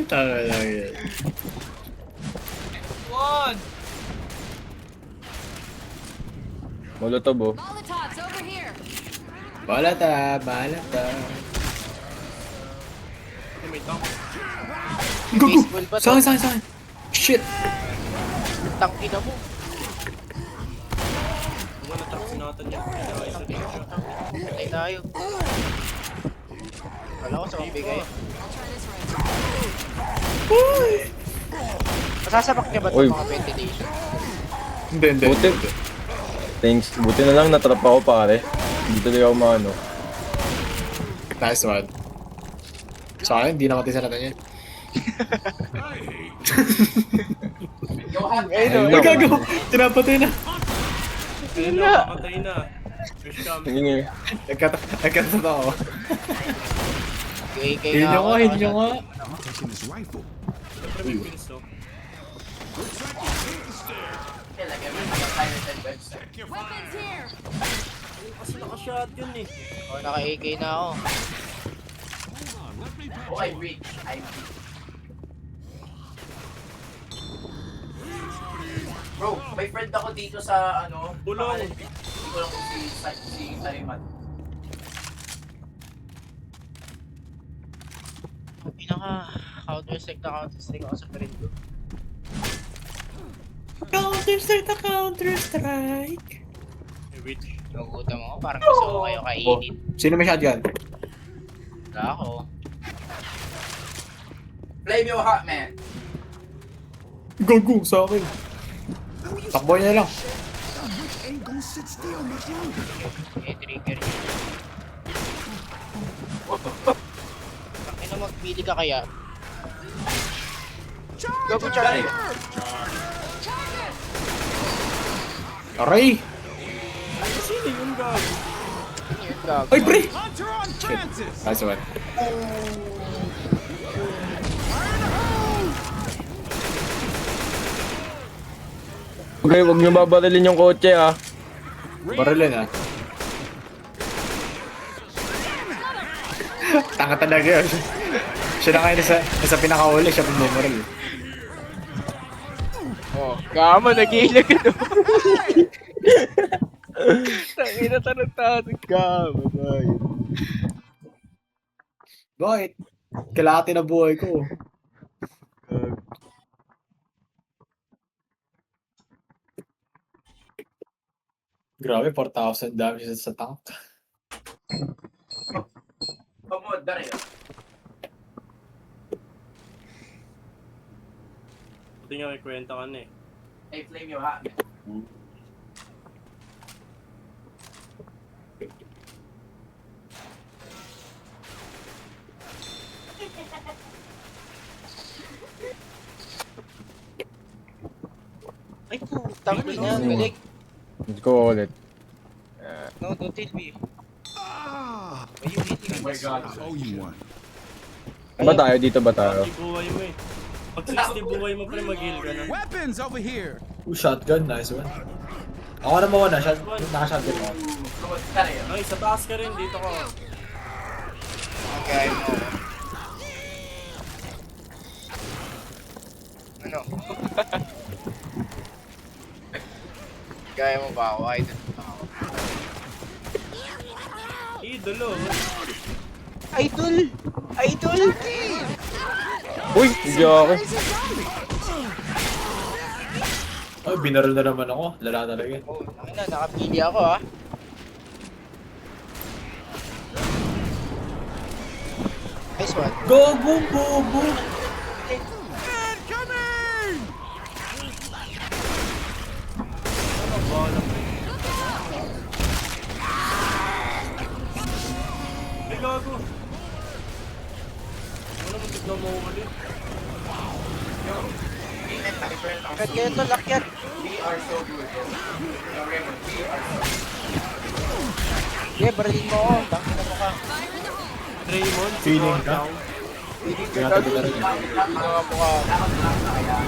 Tama lang yan. Molotov oh. Molotovs over here. Balata. May tank. Baseball ba to? Saan? Shit! Tangina mo. Kung ano trap sinatan niya. Kaya isa din siya. Patay tayo. Kala ko sa magbigay. I'll try this right. Masasabak niya ba Uy. itong mga ventilation? Hindi. Buti. Thanks. Buti na lang natrap ako pare. Hindi tuloy ako maano. Nice one. Sa akin, hindi namatay sa natin yun. Ayun Ay, gago! Tinapatay na! Ayun na, patay na. Fish cam. Hindi. Nagkatata ako. AK Hindi na nyo ako. nga, hindi nyo nga. I'm taking this rifle. Siyempre may pills to. Lagyan mo ng pirated website. Weapons here. Kasi naka-shot yun eh. Oh, naka-AK na ako. Oh, I'm weak. Bro, may friend ako dito sa ano, Ulong. pangalan niya. Hindi ko lang kung si Tariman. Pinaka Counter-Strike ako sa friend ko. Witch. Nagugutom ako, parang gusto ko kayo kainin. Sino may shotgun? Wala ako. Flame your hot man. Gago sa akin. Takbo niya lang. Ain't gonna sit still much longer. Trigger niya. Bakit na magpili ka kaya? Gago Charlie! Aray! Sino yung gago? Yun gago. Ay, pre! Hunter on Francis. Nice one. Okay, huwag niyo babarilin yung kotse ah. Barilin ah. Tanga talaga yun. Siya na kayo nasa pinakauli, siya pinamoril. Oh, gama, nag-iilag ka doon. Tangina, tarantado. Gama, tayo. Bakit? Kalahati na buhay ko. Grabe, 4,000 damage sa tank. Pamod, dari. Buti nga may kwenta ka na eh. Hey, flame your hot man. Ay, putang ina, galing. Let's go ulit. No, don't tell me. Ah, Are you hitting Oh my us? god. I owe you one. Ba tayo? Dito ba tayo? 60 buhay mo eh. Pag 60 buhay mo pre, mag-heal ka na. Weapons over here. Shotgun, nice one. Ako naman wala, naka-shotgun ako. Pamod, dari. Ay, sa taas ka rin. Dito ka. Okay, no. Ano? Gaya mo ba ako? Idol mo ba ako? Idolo. Idol! Idol! Uy! Hindi ako. Ay, binaril na naman ako. Lala talaga. Oh, na, nakapili ako ah. Nice one. Go, boom, boom, boom! Ano ba? Ay, gago. Ano naman bigla mo ulit? Agad kayo to, lakyat. We are so good. No, Raymond, we are so good. Yeah, barilin mo ako. Tangin mo ka. Raymond, Feeling ka? down. Piling ka Kaya gago. tabi na rin. Mga mukha. Baka na kaya.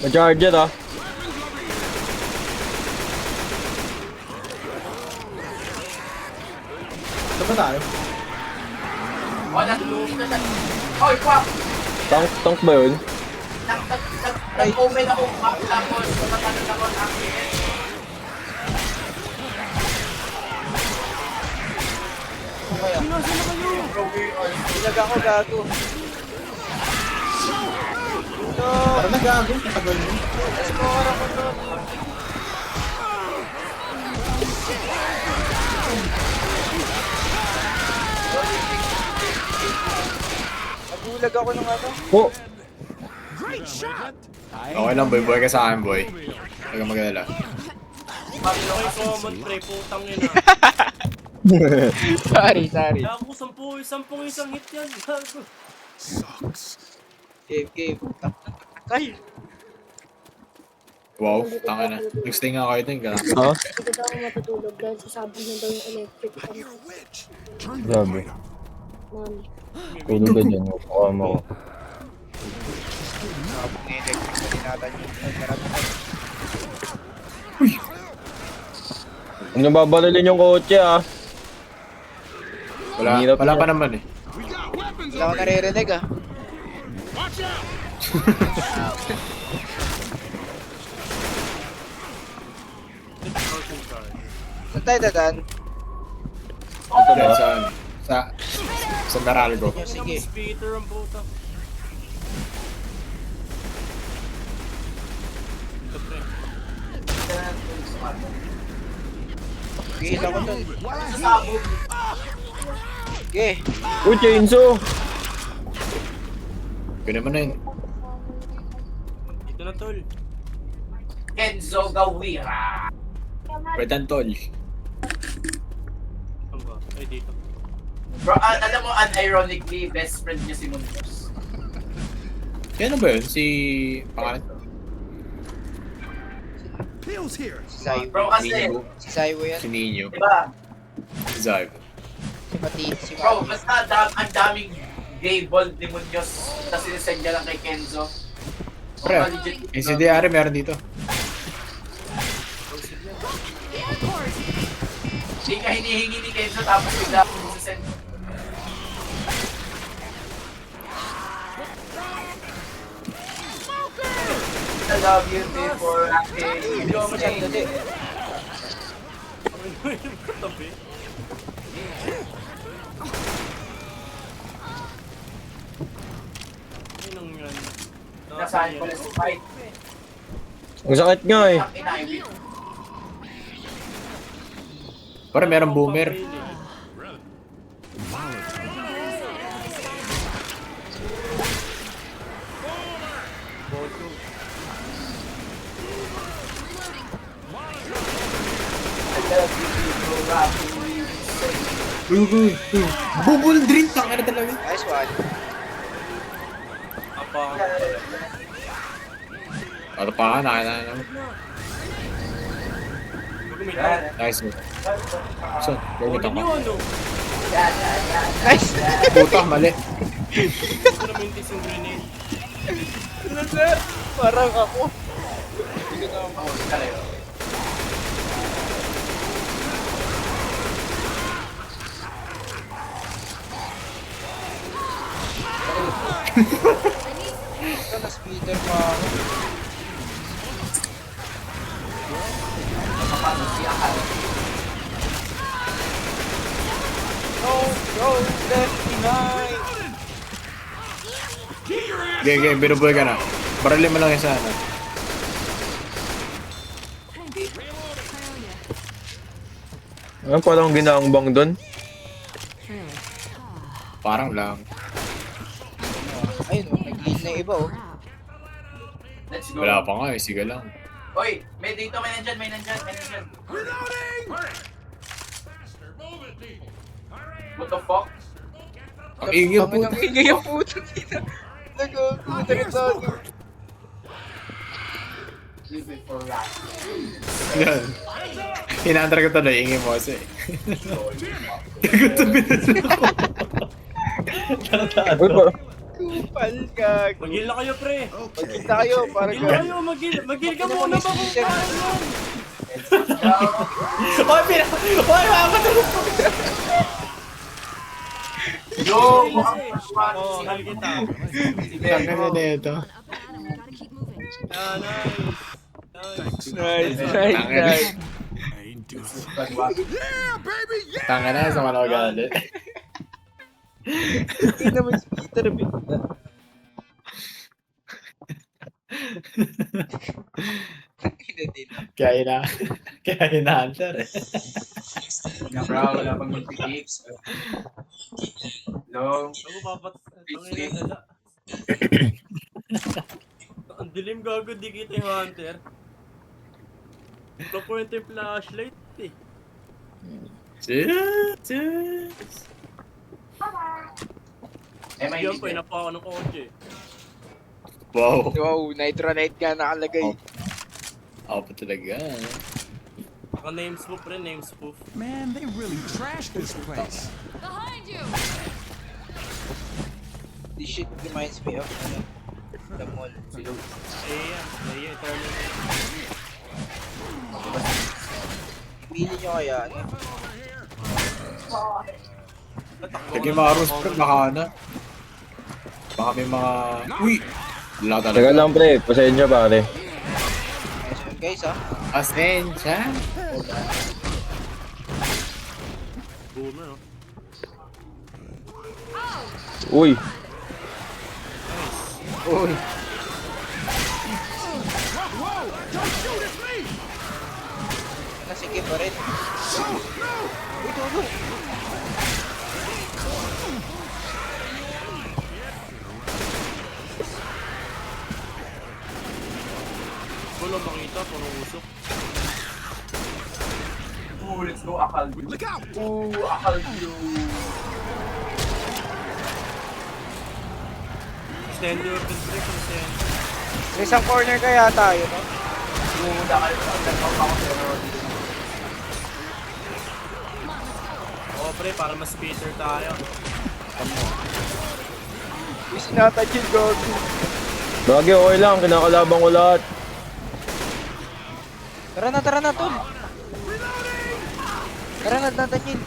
Ma-charger ah. Saan ba tayo? Oh, nag-dito na. Oy, kwak! Tank ba yun? Nag-open ako. Tapos, matatanong ako ng akin. Ilag ako gago. No! Parang nag-aago. Tagal mo. Score ako to. Nagulag ako ng ano. Oh! Great shot. Okay lang, boy. Boy ka sa akin, boy. Huwag kang mag-alala. Okay, common pre, putang ina. Sorry. Gago, 10 isang hit yan. Gago. Sucks. Game. Takal. Wow, tanga na. Nag-stay nga kayo din. Ha? Hindi ko daw ako matutulog dahil sasabi niya daw yung electric fan. Grabe. Mami. Tulog ka dyan. Mukha mo. Sabog na electric na dinatan yun. Nagkaratan. Huwag niyo babalilin yung kotse ah. Hirap Wala niya. pa naman eh. Wala ko naririnig ah. Saan tayo dadaan? Ito ba? Sa Meralco. Sige. Speeder ang puta. Ito pre. Gihil ako dun. Sige. Uy, chainsaw! Yun naman na yun. Ito na tol. Kenzo Gawira. Pwede tol. Saan ba? Ay dito. Bro, alam mo, unironically, best friend niya si Munoz. Yan ba yun? Si... Pangalan? Pills here. Si Sayo. Bro, kasi, Nino. Si Sayo yan. Si Nino. diba? Si Zybe. Si Pati. Si Bro, Mati. basta ang daming gay bald ni Munoz na sinisend niya lang kay Kenzo. Pre, yung si Diary meron dito. Hindi ka hinihingi ni Kenzo tapos bigla sinisend. I love you before Hindi ako masyadong dali. Tabi. Anong yan? Nasaan ko na si fight. Ang sakit nga eh. Ang inaiwit. Pare, meron boomer. I love you before Uy. Bubble drink! Tanga na talaga. Nice one. Apa ako. Ano pa ka? Nakakala naman. Nice one. So, gawin Ano ako. ano? Nice. Puta, mali. Ito na mintis yung grenade. Parang ako. Ito na speeder pa ako. No, left behind. Game, binubuhay ka na. Barali mo lang yung sana. Ano palang ginaangbang doon? Parang lang. Ayun, nag-lead na yung iba oh. Let's go. Wala pa nga eh, siga lang. Oy, may dito, may nandyan, may nandyan, may nandyan. What the fuck? Ang ingay po. Ang ingay ang puto dito. Nag-puto rin sa akin. You before that. Yan. Inaandar ko tuloy, ingay mo kasi. Gagatabi na sila ako. Uy, parang... Kupal gag. Mag-heal na kayo pre. Magkita kayo para Mag-heal na kayo, mag-heal. Mag-heal ka muna ba kung kaya mo? Oy, mamatulog po! Yo! Oo, heal kita. Tanga na ito. Gotta keep moving. Ah, nice. Nice, Tanga na. Yeah, baby, yeah! Tanga na, sa mga galit. Hindi naman speeder bigla. Kaya hinahandar eh. Bro, wala pang multi-gigs. No. Ako papat. Ang dilim gago, di kita yung hunter. Pakwento yung flashlight eh. Cheers! Yan po, inapa ako ng kotse. Wow. Wow, nitro light nga nakalagay. Ako pa talaga. Baka name spoof rin, name spoof. Man, they really trashed this place. Behind you! This shit reminds me of the mall. Leia, Eternal. Pili nyo kaya, ano? Sige mga Rose, pre, baka ano. Baka may mga... Uy! Wala talaga. Tagal lang pre, pasensya pare. Guys, ah. Pasensya. Boomer, oh. Uy, Uy! Sige pa rin. Uy, tulong! Wala makita, puro usok. Let's go, akal. Look out! Akal you. Extend your constrict, extend. Sa isang corner kaya tayo, no? Akal ko, ako pero Oo pre, para mas speeder tayo. Wish natin yung gogo. lagi okay lang, kinakalabang ko lahat. Tara na, tol. Tara na, natin.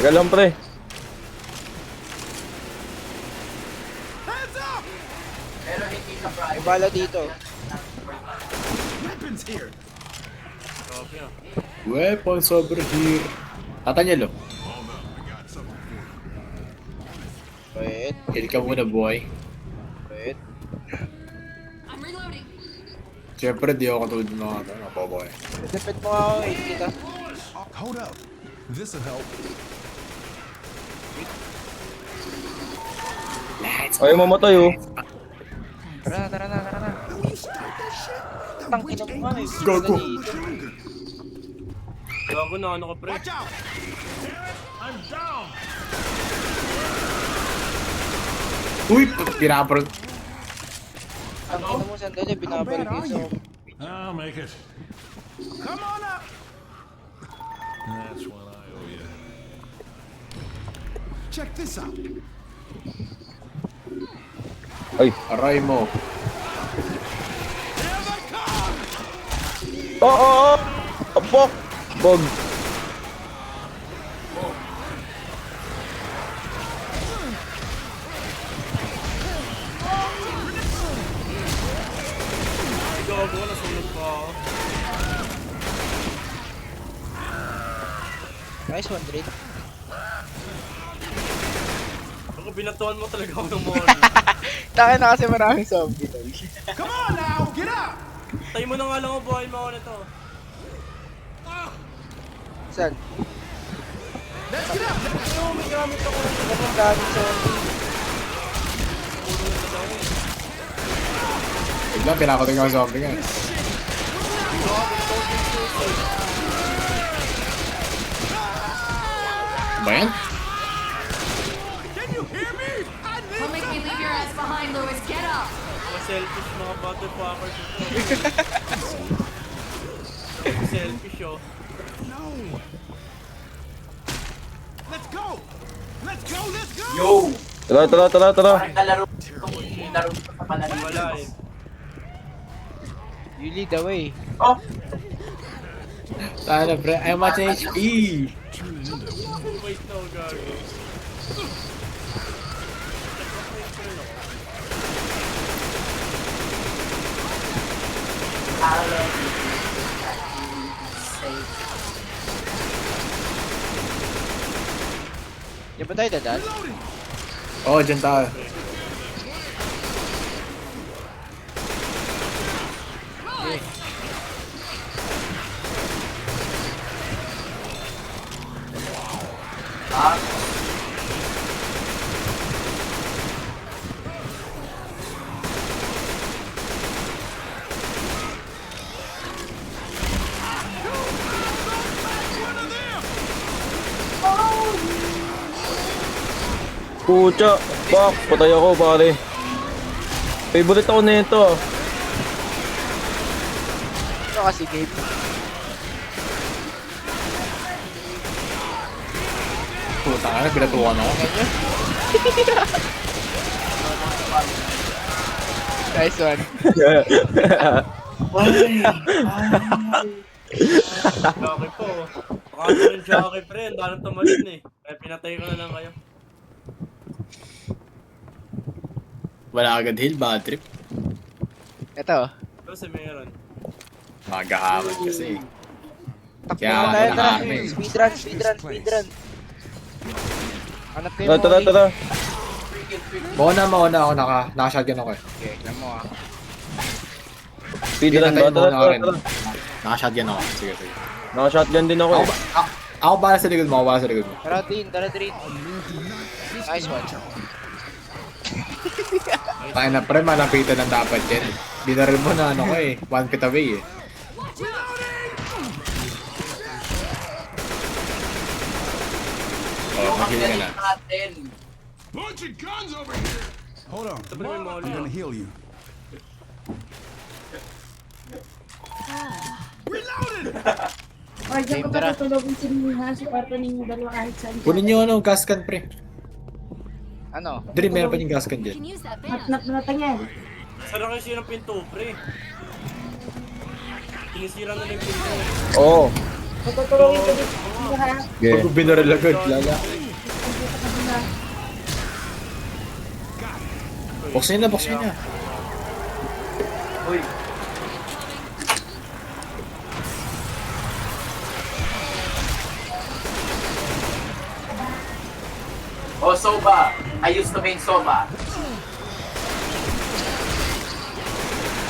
Tagal lang pre. pero hindi ka prime. May bala dito. Weapons here. Okay, ah. Weapons over here. Tatanyelo. Wait. Heal ka muna, boy. Wait. I'm reloading. Siyempre, di ako katulad ng mga boy. Depend mo ako, kita. Hold up. This'll help. Ay, mamatay oh. Tara na. Tangkin mo nga, eh. Gogo. Gago na ano ka pre. Watch out! I'm down. Uy! Pinapro. Tangkin mo, sandali, binabalik How bad yun I'll make it. Come on up. That's what I owe you. Check this out. Ay, Aray mo. oo! Apok! Bog! Gago, nasunod pa ako. Nice one, Drake. Ako binatuan mo talaga ako ng mall. Takin na kasi maraming zombie, tol. Come on now, get up. Tayo mo na nga lang ang buhay mo ako nito. Saan? Let's get up. Oo, may gamit ako. Ganun gamit zombie. Bigla, pinakotin ko ang zombie nga. Ba yan? Can you hear me? I need Don't make me leave your ass behind, Lewis. Get up! Mga selfish mga motherfuckers ito. Selfish oh. no. Let's go. Let's go. Let's go. Yo! Tara. Parang nalaro ko sa panalito. Wala eh. You lead the way. Oh! Sana, pre. I'm at HP. Wait na ako gago. Di ba tayo dadaan? Oo, dyan tayo. Pucha! Fuck! Patay ako pare. Favorite ako na ito ah. kasi game. Puta ka na, pinatuwa na ako. Ganyan. Nice one. Jockey po. Baka yung jockey pre, ang dalang tumalin eh. Kaya pinatay ko na lang kayo. Wala agad heal, bad trip. Ito. Kasi meron. Magahaman kasi. Takbo Kaya na tayo, ako tara. namin. Speedrun. Hanap kayo Tara, tara. Mauna ako, naka-shotgun ako eh. Okay, alam mo ah. Speedrun ba? Tara, tara. Naka-shotgun ako. Sige. Naka-shotgun din ako eh. Ako bala sa likod mo, Tara din. Nice one. Tayo na pre, malapitan ng dapat yan. Binaril mo na ano ko eh, 1 feet away eh. Oh, mag-heal ka na. Natin. Bunch of guns over here. Hold on. Sabi mo I'm gonna heal you. Or dyan ko Tara. patutulogin si Muna sa kwarto ninyong dalawa kahit saan. Kunin nyo ano, gaskan pre. Ano? Dre, meron pa yung gaskan You dyan. can use that Natnap band. na tingin. Sara kasi ng pinto pre. Tinisira na lang yung pinto. Oo. Patutulogin ko dito sa Muna. Okay. Pag binaril agad, lala. Buksin na. Uy. Oh, soba. I used to main soba.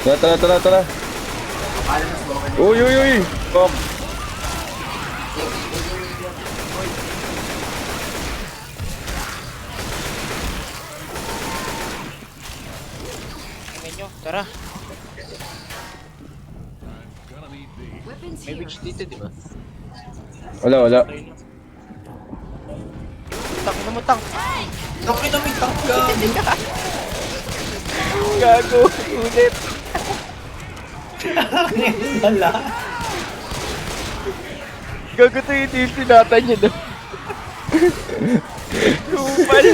Tara. Paano na slogan? Uy. Fuck. Tingnan nyo. Tara. Weapons May here. witch dito, di ba? Wala. Mutang. Gago. Ulit. Wala. Gago to yung tinatan nyo no. Kupal.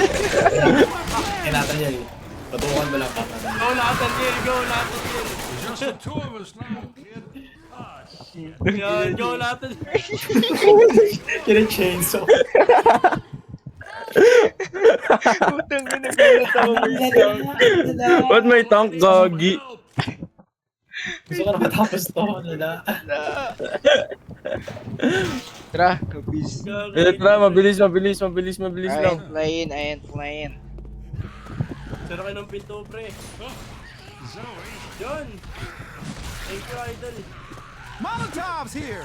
Kinatan niya eh. Patukan mo lang pa. Go natin yun. Just the two of us now, kid. Yan, go natin. Kina-chainsaw. Putang ina, gulat ako. Ba't may tank, gagi? Gusto ko na matapos to. Wala. Tara, kabis. Tara, mabilis lang. I ain't flying. Sara kayo ng pinto pre. John. Thank you idol. Molotov's here.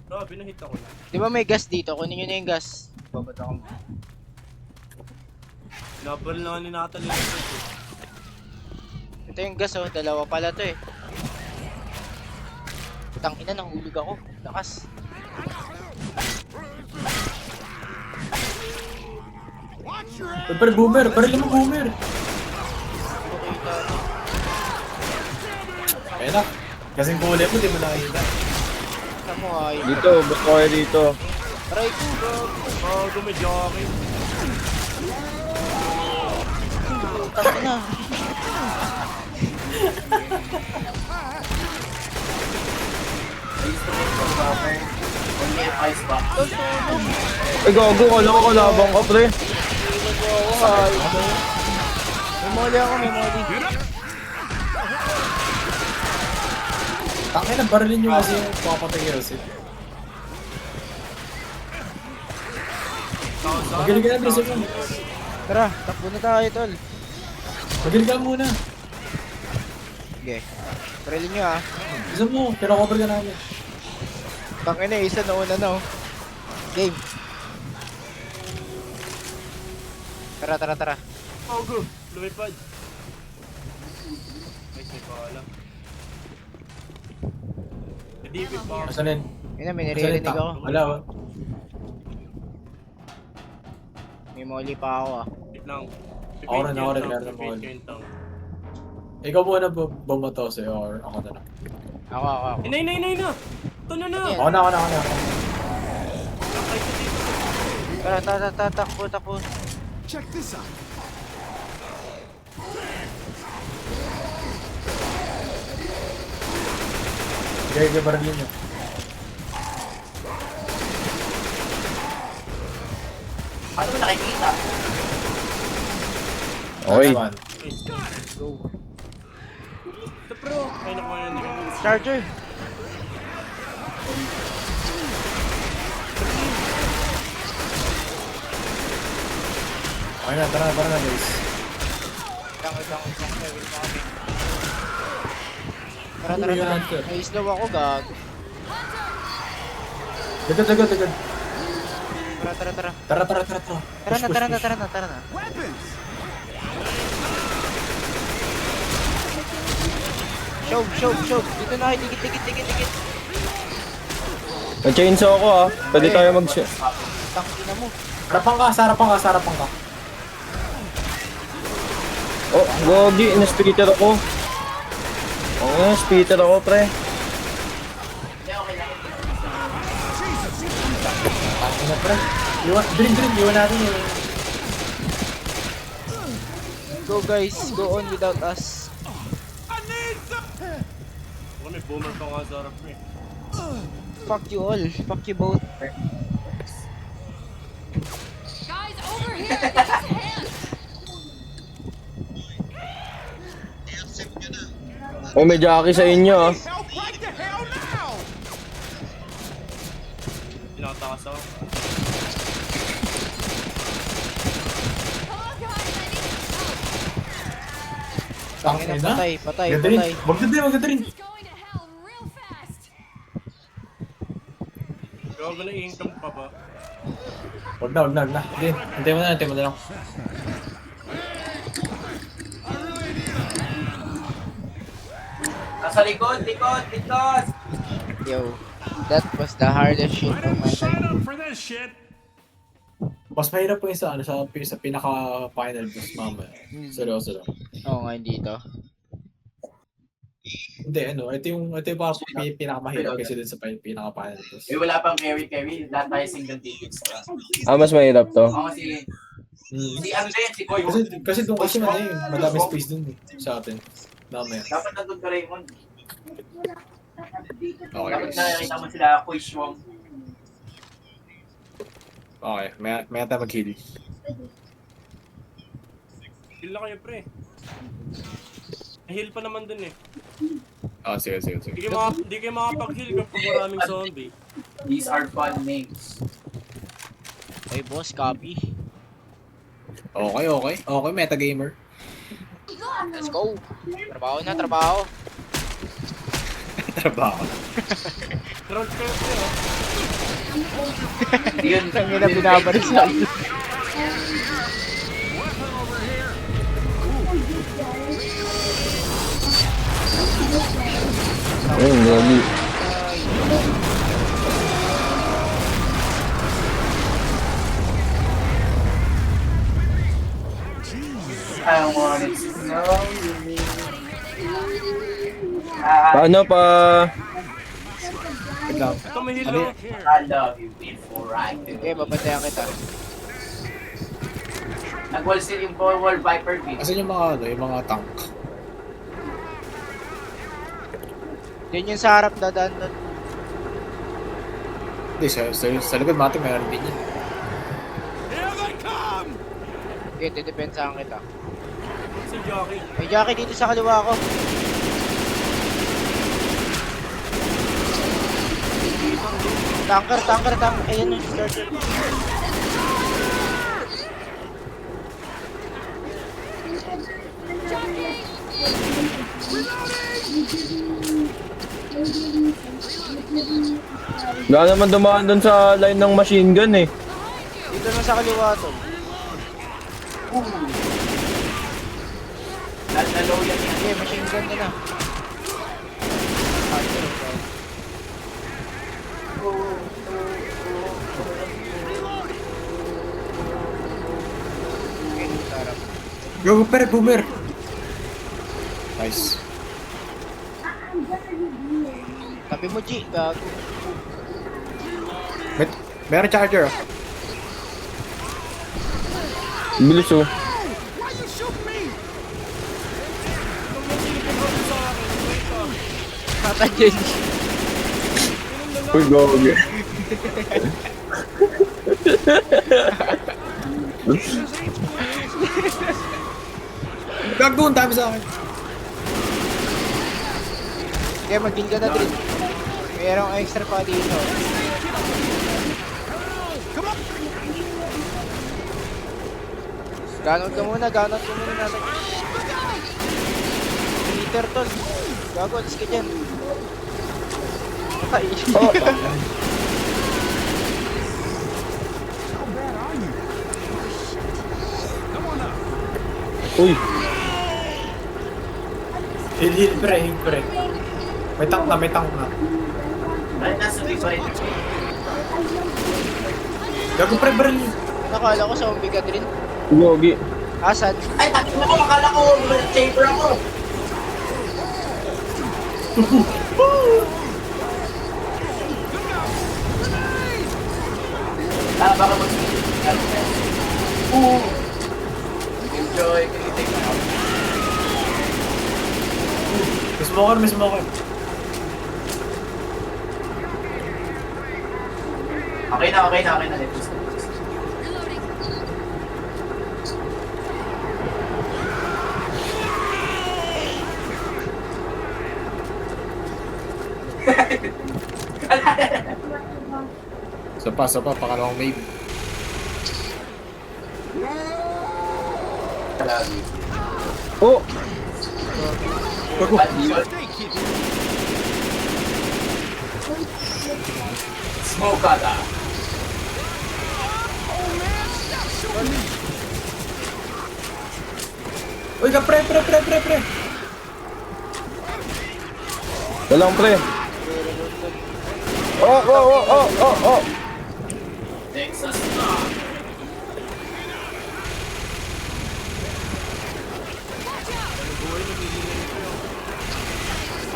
Bro, binahit ako na. Di ba may gas dito? Kunin nyo na yung gas. Babad ako. Nabal na nga ni Natalie. Ito yung gas oh, dalawa pala to eh. Putang ina, nahulog ako. Lakas. Pero boomer, paril mo boomer. Kaya na. Kasing kulay mo, di mo nakita. Ano mo ayun? Dito, basta kayo dito. Aray ko, bro. Oh, gumidyoke. Putang ina. I used to main soba, okay? Only ice box. Ay, gago, kala ko kalabang ka, pre. Iwan ko ako, ayos ko. May moli ako, may moli. Takay na, barilin nyo kasi yung papatay kayo kasi. Magaling ka na, Blizzard mo. Tara, takbo na tayo, tol. Magaling ka muna. Sige. Parilin nyo ah. Isa mo, pero cover ka namin. Tangin na, isa na una na oh. Game. Tara. Oh, go. Lumipad. Nice, may pala. Nadipit pa ako. Asan yun? Yun na, may naririnig ako. Wala ba? May moli pa ako ah. Wait lang. Ako rin, Pipint naglalaro ng ko yung ball. tang. Ikaw muna bumoto sa'yo or ako na lang. Ako. Inay na! Ito na! Ako na. Nakay ko dito. Tara, takbo. Check this out. Gaya barangay niyo. Ano ba nakikita? Okay. Naman. Ito bro. Ay, nakuha na nila. Charger. Okay na, tara na guys. Tara. Ano yun, Hunter? May slow ako, gag. Dagad. Tara. Tara na. Show. Dito na, dikit. Nag-chainsaw ako ah. Pwede tayo Tangina mo. Sarapang ka. Oh, gogi. Na-speeder ako. Speeder ako, pre. Ano na pre? Iwan natin yun. Go guys, go on without us. Ako may boomer pa nga sa harap mo eh. Fuck you all. Fuck you both. Guys, over here! Give us a hand! Oh, may jockey sa inyo ah. Pinakatakas ako. Tangina, patay. Maganda rin. It's going to hell real fast! Gawa na income pa ba? Wag na. Hindi, hintay mo na lang. Nasa likod! Yo, that was the hardest shit I of my didn't sign life. up for this shit. Mas mahirap po yung sa pinaka-final boss mamaya. Seryoso lang. Oo nga, hindi to. Hindi, ito yung pinakamahirap kasi dun sa pinaka-final boss. Wala pang carry. Lahat tayo single digits. Mas mahirap to. Oo, kasi... Si Koy. Kasi doon kasi madami space dun sa atin. Mamaya. Dapat nandun ka, Raymond. Okay Dapat guys. nakikita mo sila, Koy Shwong. Okay, may tayo mag-heal. Heal na kayo pre. Heal pa naman dun eh. Sige. Hindi kayo makapag-heal kapag maraming zombie. These are fun names. Hey boss, copy. Okay, metagamer. Let's go. Trabaho. Trabaho. Troll kayo pre oh. Yun. Tangina, binabaris na. Ayun, gogi. I wanted to know you. Paano pa? Ito may heal ako. I love you before I do. Okay, babantayan kita. Nag-wall seal yung wall Viper beat. Asan yung mga tank? Yan yung sa harap dadaan nun. Hindi, sa likod natin mayroon din yan. Here they come! Okay, didepensahan kita. Si Jockey. May jockey dito sa kaliwa ko. Tanker. Ayun yung charger. Wala naman dumaan dun sa line ng machine gun eh. Dito na sa kaliwa to. Nalow yan yan. Okay, machine gun na. Okay, sa harap. Go, boomer! Nice. Tabi mo, G. Gago. Meron charger. Oh. Bilis oh. Tata Jen. Uy, gogi. Gago, ang dami sa akin. Kaya mag-deal ka na din. Mayroong extra pa dito. Ganot ka muna natin. Meter tol. Gago, alis ka dyan. Patay. Oh. Uy. Heal, pre. May tank na. Ay, nasa may pa rin. Gago, pre, baril. Nakala ko zombie ka din. Gogi. Asan? Ay, takip mo, akala ko, chamber ako. Baka enjoy, kinitig na ako. May smoker. Okay na. Sa pa, pangalawang wave. Oh. Smoke ka. Uy, ka, pre. Walang pre. Oh. Texas na.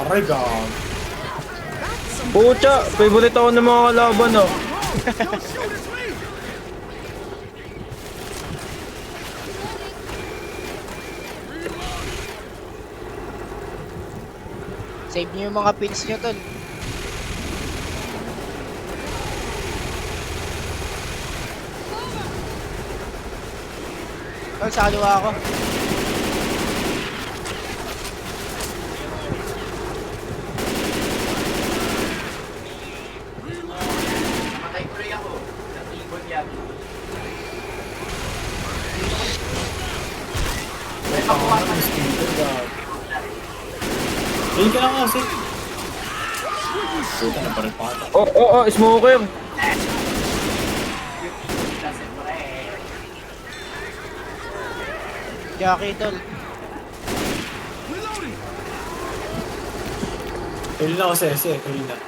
Aray, God. Pucha, favorite ako ng mga kalaban oh. Save niyo yung mga pins niyo tol. Tol, sa kaliwa ako. Matay ko rin ako. Natingkot yan. May pakuha ka. Heal ka lang kasi. Puta na pa rin pata. Oh, smoker. Jackie tol. Heal na kasi, heal na.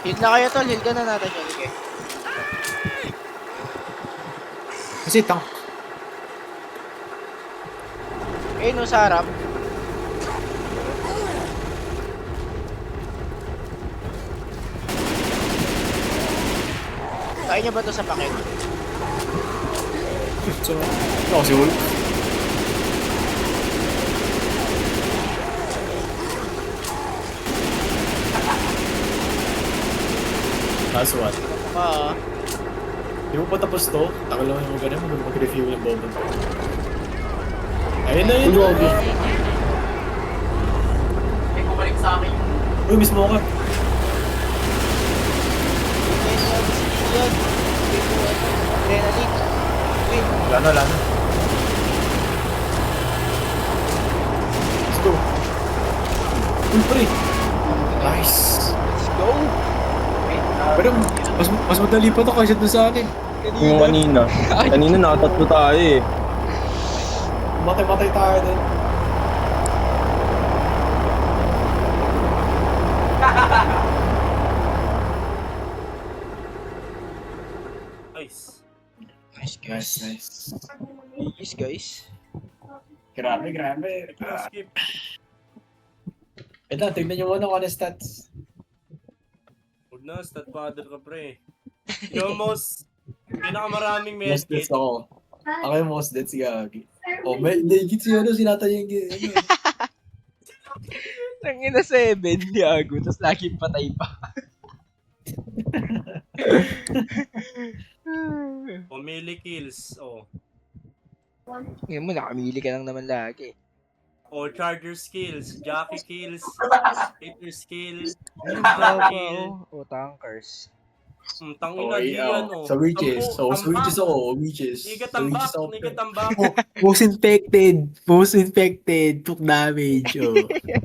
Heal na kayo tol, heal ka na natin yun. Okay. Kasi tank. Ayun no, sa harap. Kaya niya ba ito sa paket? So, ito kasi Wolf. Last one. Di mo pa tapos to? Takal lang yung ganun, mag-review ng bomba. Ayun na yun. May kumalik sa akin. Uy, mismo ka. Adrenaline. Wala na. Let's go. Uy, pre. Nice. Let's go. Pero mas madali pa to kasi doon sa akin. Yung kanina. Kanina nakatatlo tayo eh. Matay tayo doon. Nice. Nice guys. Nice. Nice guys. Grabe. Skip. Ito, tignan nyo muna kung ano stats. Huwag na, stat father ka pre. Yung most, pinakamaraming Most medkit. deaths ako. Ako yung most deaths, gagi. Oh, may legit si ano, sinata yung ano. Tangina 7, gago. Tapos laging patay pa. Pumili kills. Oh. Ngayon mo, nakamili ka lang naman lagi. Oh, charger skills, jockey kills, hitter skill, Ayun, tank baba, kill. oh. Tankers. Tangina di yan, oh. Sa witches. Tambo, Sa witches ako. Witches. Iga Sa witches tambak, ako. Most infected. Took damage. Oh.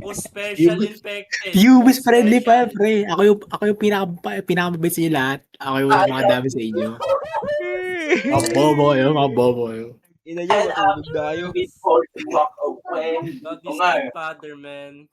Most special infected. Hubis friendly pa, Special. pre. Ako yung pinakamabait sa inyo lahat. Ako yung mga dami sa inyo. Mga bobo kayo. Ina niya, matulog na kayo. Before you walk away. Not this Oo nga, father, man.